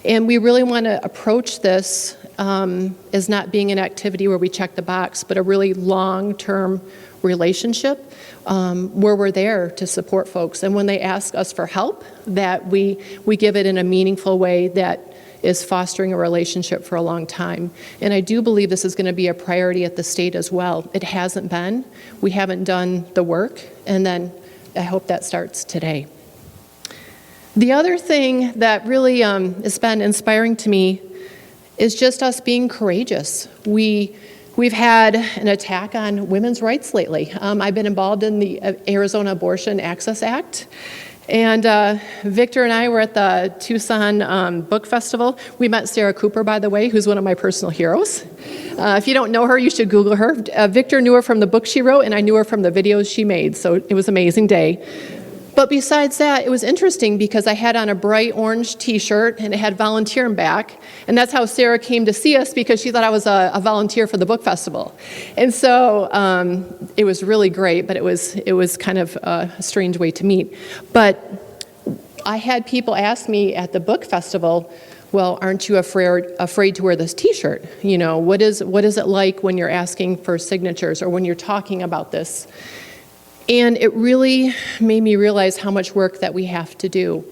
And we really want to approach this as not being an activity where we check the box, but a really long-term relationship where we're there to support folks. And when they ask us for help, that we give it in a meaningful way that is fostering a relationship for a long time. And I do believe this is going to be a priority at the state as well. It hasn't been. We haven't done the work, and then I hope that starts today. The other thing that really has been inspiring to me is just us being courageous. We've had an attack on women's rights lately. I've been involved in the Arizona Abortion Access Act. And Victor and I were at the Tucson Book Festival. We met Sarah Cooper, by the way, who's one of my personal heroes. If you don't know her, you should Google her. Victor knew her from the book she wrote, and I knew her from the videos she made, so it was an amazing day. But besides that, it was interesting because I had on a bright orange t-shirt and it had volunteer in back. And that's how Sarah came to see us because she thought I was a volunteer for the book festival. And so it was really great, but it was kind of a strange way to meet. But I had people ask me at the book festival, well, aren't you afraid to wear this t-shirt? What is it like when you're asking for signatures or when you're talking about this? And it really made me realize how much work that we have to do.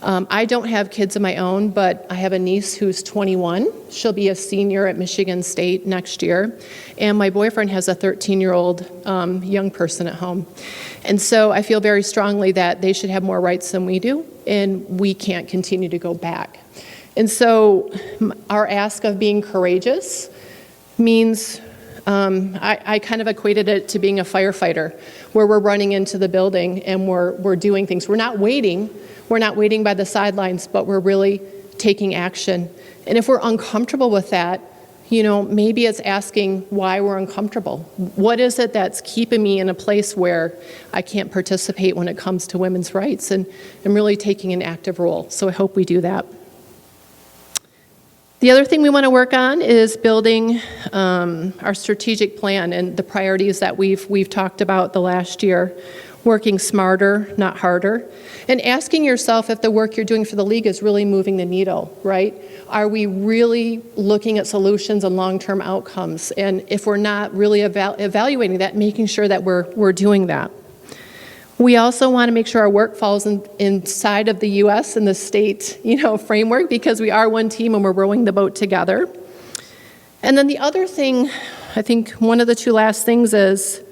I don't have kids of my own, but I have a niece who's 21. She'll be a senior at Michigan State next year. And my boyfriend has a 13-year-old young person at home. And so I feel very strongly that they should have more rights than we do, and we can't continue to go back. And so our ask of being courageous means I kind of equated it to being a firefighter, where we're running into the building and we're doing things. We're not waiting by the sidelines, but we're really taking action. And if we're uncomfortable with that, maybe it's asking why we're uncomfortable. What is it that's keeping me in a place where I can't participate when it comes to women's rights, and really taking an active role. So I hope we do that. The other thing we want to work on is building our strategic plan and the priorities that we've talked about the last year. Working smarter, not harder, and asking yourself if the work you're doing for the league is really moving the needle, right? Are we really looking at solutions and long-term outcomes? And if we're not really evaluating that, making sure that we're doing that. We also want to make sure our work falls inside of the U.S. and the state, framework, because we are one team and we're rowing the boat together. And then the other thing, I think one of the two last things is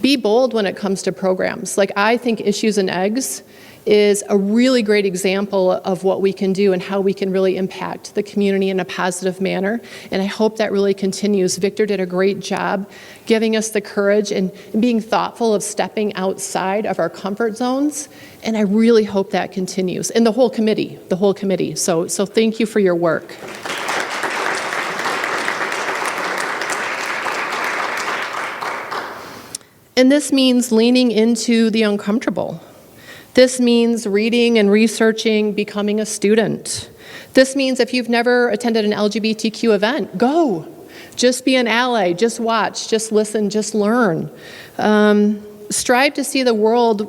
be bold when it comes to programs. Like, I think Issues and Eggs is a really great example of what we can do and how we can really impact the community in a positive manner. And I hope that really continues. Victor did a great job giving us the courage and being thoughtful of stepping outside of our comfort zones. And I really hope that continues. And the whole committee. So thank you for your work. And this means leaning into the uncomfortable. This means reading and researching, becoming a student. This means if you've never attended an LGBTQ event, go. Just be an ally, just watch, just listen, just learn. Strive to see the world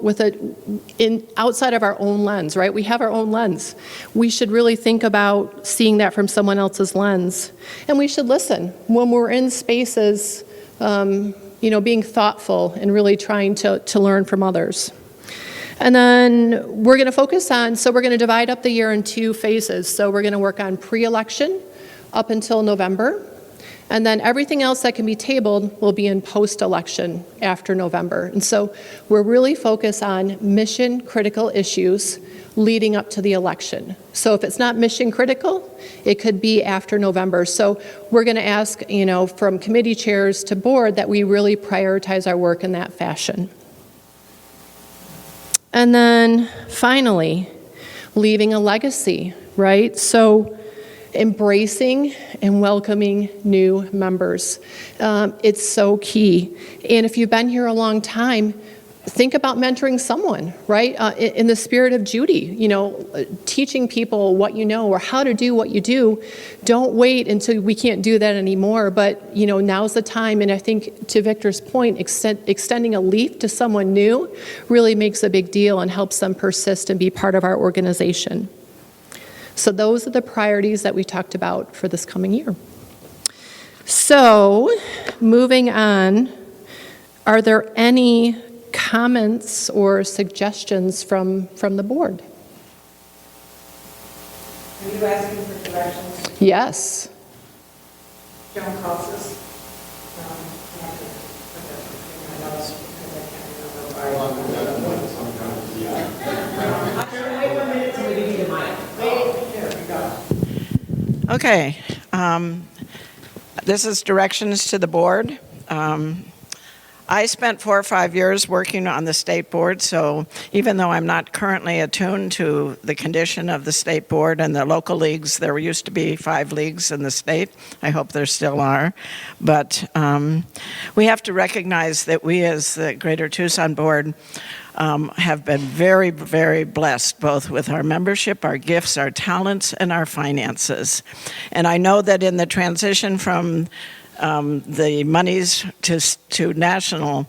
outside of our own lens, right? We have our own lens. We should really think about seeing that from someone else's lens. And we should listen when we're in spaces, being thoughtful and really trying to learn from others. And then we're going to focus on, we're going to divide up the year in two phases. So we're going to work on pre-election up until November. And then everything else that can be tabled will be in post-election after November. And so we're really focused on mission-critical issues leading up to the election. So if it's not mission-critical, it could be after November. So we're going to ask, from committee chairs to board, that we really prioritize our work in that fashion. And then finally, leaving a legacy, right? So embracing and welcoming new members. It's so key. And if you've been here a long time, think about mentoring someone, right? In the spirit of Judy, teaching people what you know or how to do what you do. Don't wait until we can't do that anymore. But, now's the time. And I think to Victor's point, extending a leaf to someone new really makes a big deal and helps them persist and be part of our organization. So those are the priorities that we talked about for this coming year. So moving on, are there any comments or suggestions from the board? Are you asking for directions? Yes. Joan calls us. I have to put that in my notes because I can't remember why. Wait 1 minute till we give you the mic. Wait, there we go. Okay. This is directions to the board. I spent 4 or 5 years working on the state board, so even though I'm not currently attuned to the condition of the state board and the local leagues, there used to be 5 leagues in the state. I hope there still are. But we have to recognize that we as the Greater Tucson Board have been very, very blessed, both with our membership, our gifts, our talents, and our finances. And I know that in the transition from the monies to national,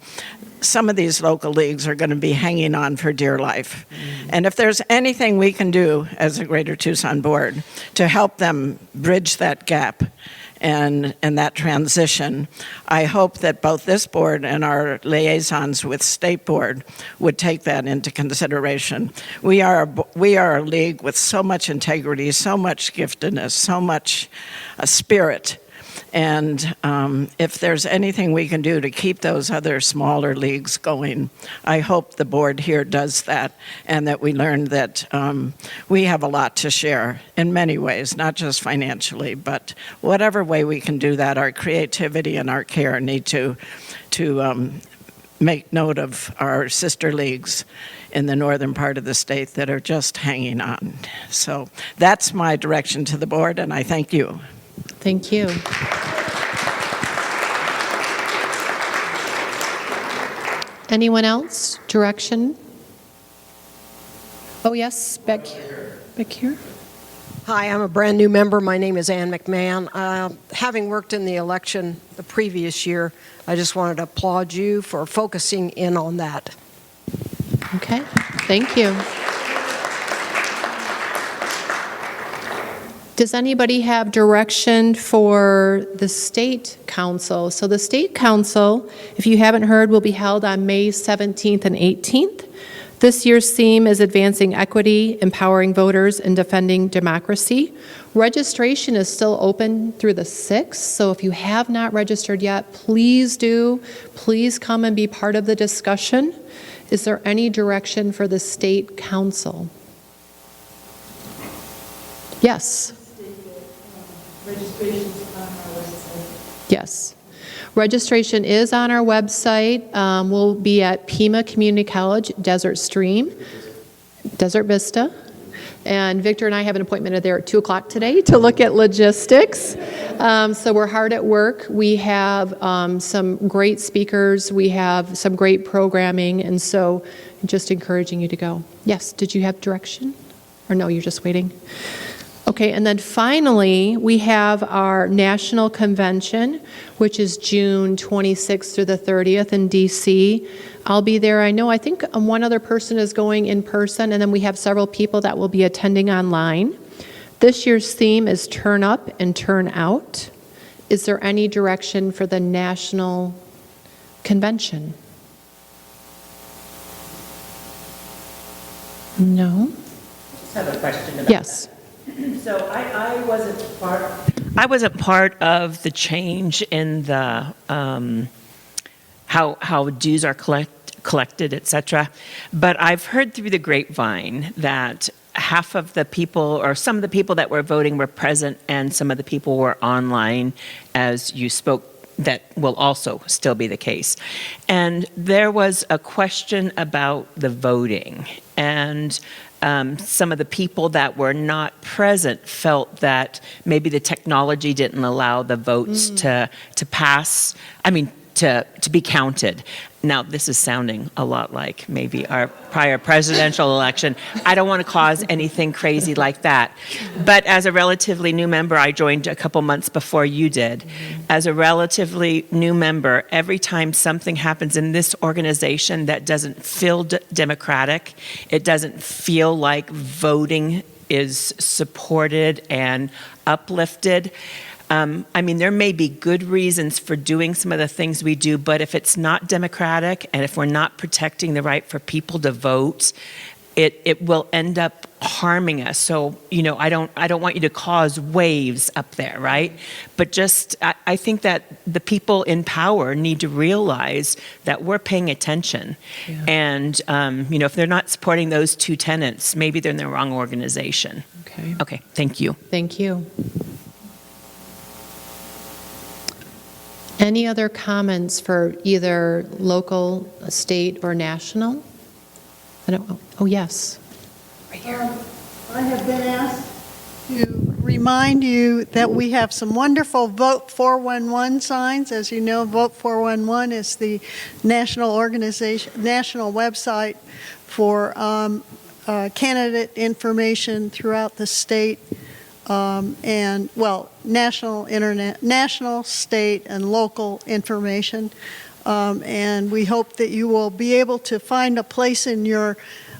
some of these local leagues are going to be hanging on for dear life. And if there's anything we can do as a Greater Tucson Board to help them bridge that gap and that transition, I hope that both this board and our liaisons with State Board would take that into consideration. We are a league with so much integrity, so much giftedness, so much spirit. And if there's anything we can do to keep those other smaller leagues going, I hope the board here does that, and that we learn that we have a lot to share in many ways, not just financially, but whatever way we can do that, our creativity and our care need to make note of our sister leagues in the northern part of the state that are just hanging on. So that's my direction to the board, and I thank you. Thank you. Anyone else? Direction? Oh, yes, back here. Hi, I'm a brand new member. My name is Ann McMahon. Having worked in the election the previous year, I just wanted to applaud you for focusing in on that. Okay, thank you. Does anybody have direction for the State Council? So the State Council, if you haven't heard, will be held on May 17th and 18th. This year's theme is Advancing Equity, Empowering Voters, and Defending Democracy. Registration is still open through the 6th, so if you have not registered yet, please do. Please come and be part of the discussion. Is there any direction for the State Council? Yes. Yes. Registration is on our website. We'll be at Pima Community College, Desert Vista. And Victor and I have an appointment there at 2 o'clock today to look at logistics. So we're hard at work. We have some great speakers. We have some great programming. And so just encouraging you to go. Yes, did you have direction? Or no, you're just waiting? Okay, and then finally, we have our national convention, which is June 26th through the 30th in DC. I'll be there. I think one other person is going in person, and then we have several people that will be attending online. This year's theme is Turn Up and Turn Out. Is there any direction for the national convention? No? I just have a question about Yes. that. So I wasn't part of the change in the how dues are collected, et cetera. But I've heard through the grapevine that half of the people, or some of the people that were voting were present, and some of the people were online, as you spoke. That will also still be the case. And there was a question about the voting, and some of the people that were not present felt that maybe the technology didn't allow the votes to pass, to be counted. Now, this is sounding a lot like maybe our prior presidential election. I don't want to cause anything crazy like that. But as a relatively new member, I joined a couple months before you did. As a relatively new member, every time something happens in this organization that doesn't feel democratic, it doesn't feel like voting is supported and uplifted. There may be good reasons for doing some of the things we do, but if it's not democratic and if we're not protecting the right for people to vote, it will end up harming us. So, I don't want you to cause waves up there, right? But I think that the people in power need to realize that we're paying attention. Yeah. And, if they're not supporting those two tenets, maybe they're in the wrong organization. Okay, thank you. Thank you. Any other comments for either local, state, or national? Oh, yes. Right here. I have been asked to remind you that we have some wonderful Vote 411 signs. As you know, Vote 411 is the national website for candidate information throughout the state. National, state, and local information. And we hope that you will be able to find a place in your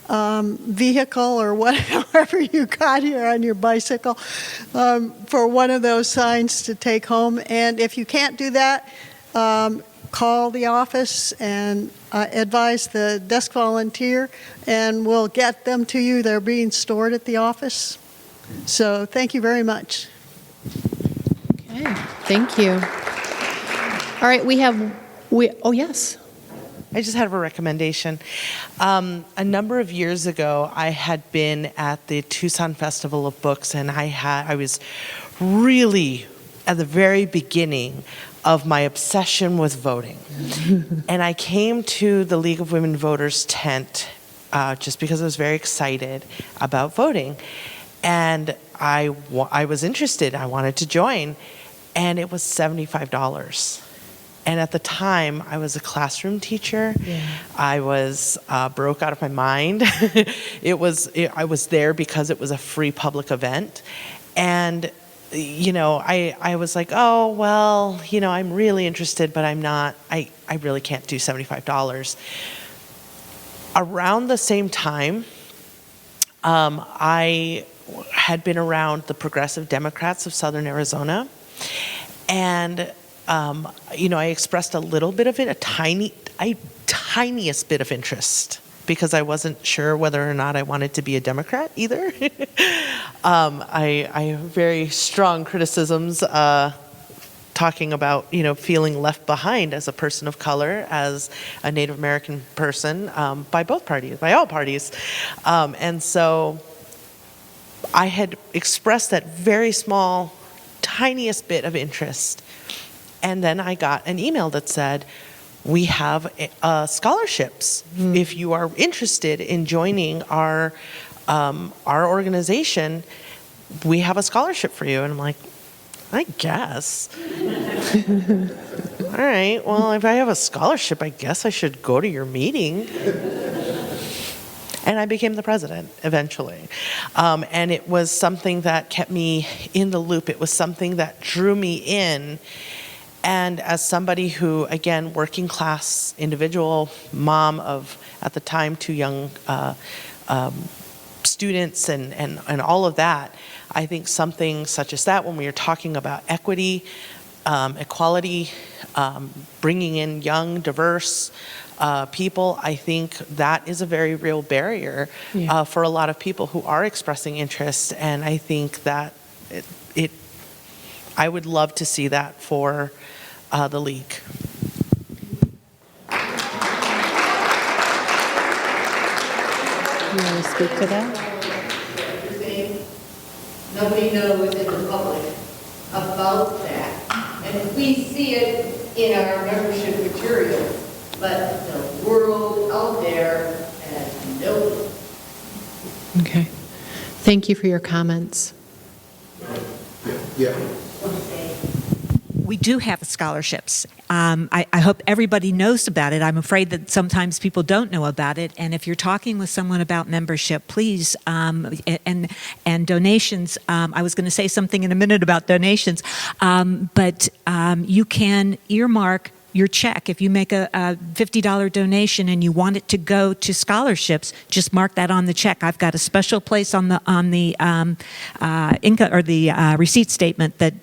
vehicle or whatever you got here on your bicycle for one of those signs to take home. And if you can't do that, call the office and advise the desk volunteer, and we'll get them to you. They're being stored at the office. So thank you very much. Okay, thank you. All right, oh, yes. I just have a recommendation. A number of years ago, I had been at the Tucson Festival of Books, and I was really, at the very beginning, of my obsession with voting. And I came to the League of Women Voters tent just because I was very excited about voting. And I was interested. I wanted to join. And it was $75. And at the time, I was a classroom teacher. Yeah. I was broke out of my mind. I was there because it was a free public event. And, you know, I was like, oh, well, you know, I'm really interested, but I'm not, I really can't do $75. Around the same time, I had been around the Progressive Democrats of Southern Arizona. And you know, I expressed a little bit of it, a tiniest bit of interest, because I wasn't sure whether or not I wanted to be a Democrat either. I have very strong criticisms talking about, you know, feeling left behind as a person of color, as a Native American person, by all parties. And so I had expressed that very small, tiniest bit of interest. And then I got an email that said, we have scholarships. If you are interested in joining our organization, we have a scholarship for you. And I'm like, I guess. All right, well, if I have a scholarship, I guess I should go to your meeting. And I became the president eventually. And it was something that kept me in the loop. It was something that drew me in. And as somebody who, again, working class individual, mom of, at the time, 2 young students and all of that, I think something such as that, when we are talking about equity, equality, bringing in young, diverse people, I think that is a very real barrier for a lot of people who are expressing interest. And I think that I would love to see that for the league. You want to speak to that? Nobody knows in the public about that. And we see it in our membership material, but the world out there has no. Okay. Thank you for your comments. Yeah. We do have scholarships. I hope everybody knows about it. I'm afraid that sometimes people don't know about it. And if you're talking with someone about membership, please, and donations, I was going to say something in a minute about donations, but you can earmark your check. If you make a $50 donation and you want it to go to scholarships, just mark that on the check. I've got a special place on the income or the receipt statement that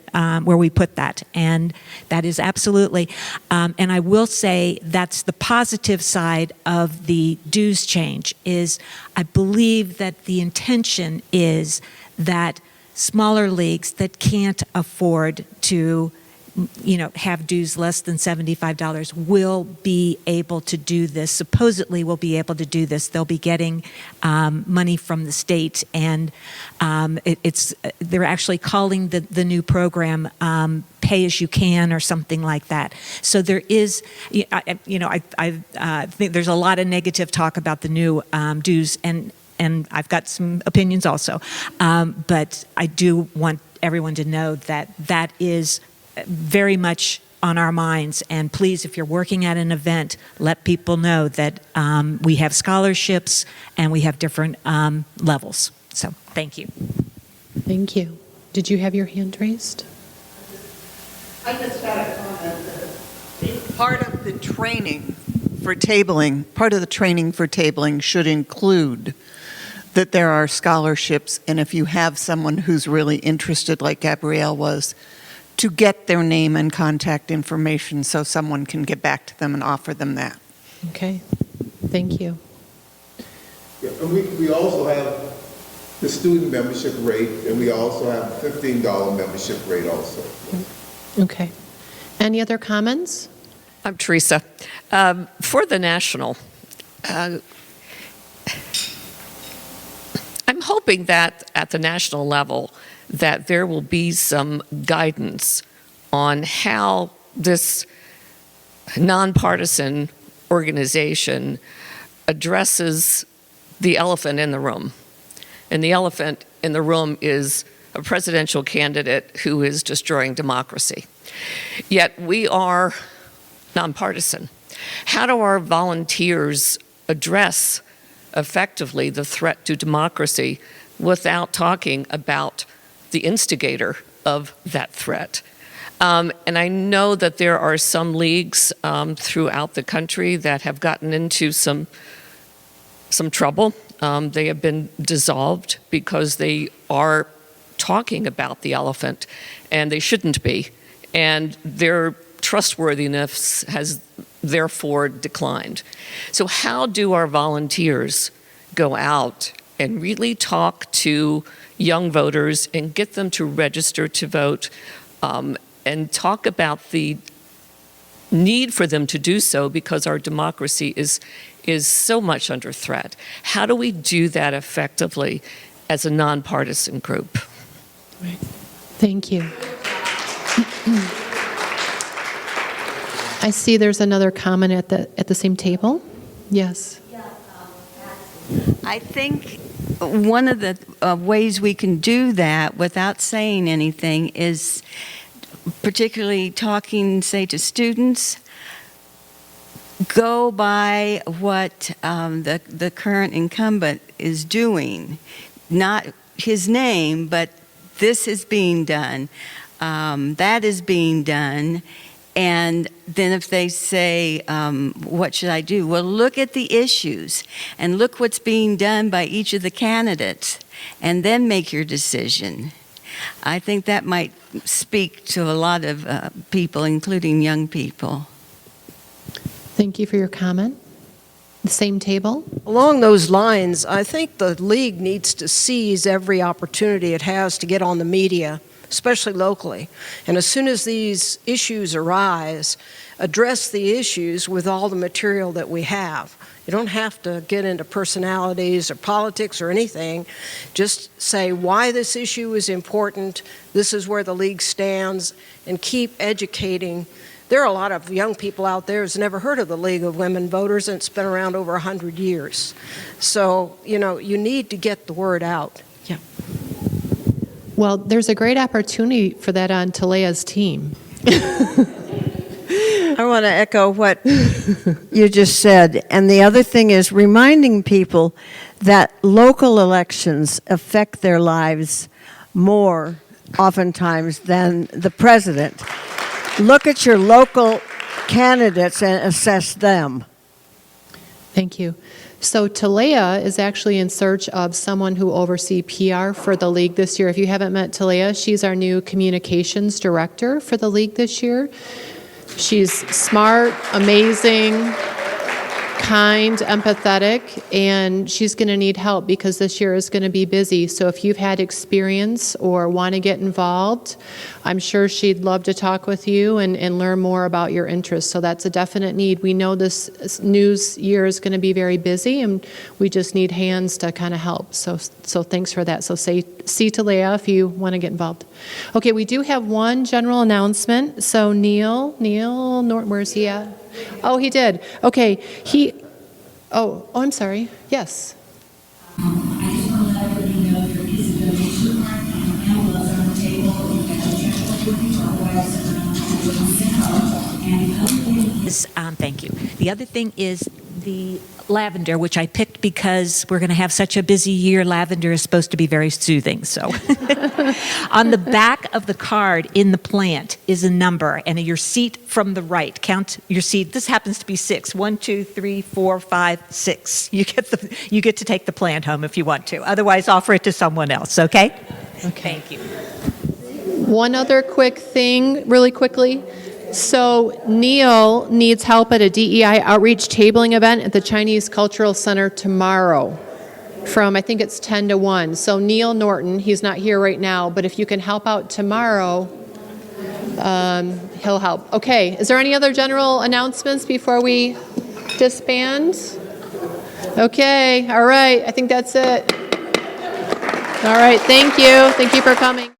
where we put that, and that is absolutely. And I will say that's the positive side of the dues change. Is I believe that the intention is that smaller leagues that can't afford to have dues less than $75 will be able to do this, supposedly will be able to do this. They'll be getting money from the state, and they're actually calling the new program Pay As You Can or something like that. So there is, I think there's a lot of negative talk about the new dues, and I've got some opinions also. But I do want everyone to know that that is very much on our minds. And please, if you're working at an event, let people know that we have scholarships and we have different levels. So thank you. Thank you. Did you have your hand raised? I just got a comment. Part of the training for tabling should include that there are scholarships, and if you have someone who's really interested, like Gabrielle was, to get their name and contact information so someone can get back to them and offer them that. Okay, thank you. Yeah, and we also have the student membership rate, and we also have the $15 membership rate also. Okay. Any other comments? I'm Teresa. For the national, I'm hoping that at the national level that there will be some guidance on how this nonpartisan organization addresses the elephant in the room. And the elephant in the room is a presidential candidate who is destroying democracy. Yet we are nonpartisan. How do our volunteers address effectively the threat to democracy without talking about the instigator of that threat? And I know that there are some leagues throughout the country that have gotten into some trouble. They have been dissolved because they are talking about the elephant, and they shouldn't be. And their trustworthiness has therefore declined. So how do our volunteers go out and really talk to young voters and get them to register to vote, and talk about the need for them to do so because our democracy is so much under threat? How do we do that effectively as a nonpartisan group? Thank you. I see there's another comment at the same table. Yes. I think one of the ways we can do that without saying anything is particularly talking, say, to students. Go by what the current incumbent is doing. Not his name, but this is being done. That is being done. And then if they say, what should I do? Well, look at the issues and look what's being done by each of the candidates and then make your decision. I think that might speak to a lot of people, including young people. Thank you for your comment. The same table? Along those lines, I think the league needs to seize every opportunity it has to get on the media, especially locally. And as soon as these issues arise, address the issues with all the material that we have. You don't have to get into personalities or politics or anything. Just say why this issue is important, this is where the league stands, and keep educating. There are a lot of young people out there who's never heard of the League of Women Voters, and it's been around over 100 years. So, you need to get the word out. Yeah. Well, there's a great opportunity for that on Talea's team. I want to echo what you just said. And the other thing is reminding people that local elections affect their lives more oftentimes than the president. Look at your local candidates and assess them. Thank you. So Talea is actually in search of someone who oversees PR for the league this year. If you haven't met Talea, she's our new communications director for the league this year. She's smart, amazing, kind, empathetic, and she's going to need help because this year is going to be busy. So if you've had experience or want to get involved, I'm sure she'd love to talk with you and learn more about your interests. So that's a definite need. We know this news year is going to be very busy, and we just need hands to kind of help. So thanks for that. So see Talea if you want to get involved. Okay, we do have one general announcement. So Neil Norton, where's he at? Oh, he did. Okay, I'm sorry. Yes. I just want to let everybody know there is a donation card and envelopes on the table. You can check with you, otherwise, and the other thing Thank you. The other thing is the lavender, which I picked because we're going to have such a busy year. Lavender is supposed to be very soothing. So on the back of the card in the plant is a number and your seat from the right. Count your seat. This happens to be 6. 1, 2, 3, 4, 5, 6. You get to take the plant home if you want to. Otherwise, offer it to someone else, okay? Okay. Thank you. One other quick thing, really quickly. So Neil needs help at a DEI outreach tabling event at the Chinese Cultural Center tomorrow from, I think it's 10 to 1. So Neil Norton, he's not here right now, but if you can help out tomorrow, he'll help. Okay, is there any other general announcements before we disband? Okay, all right, I think that's it. All right, thank you. Thank you for coming.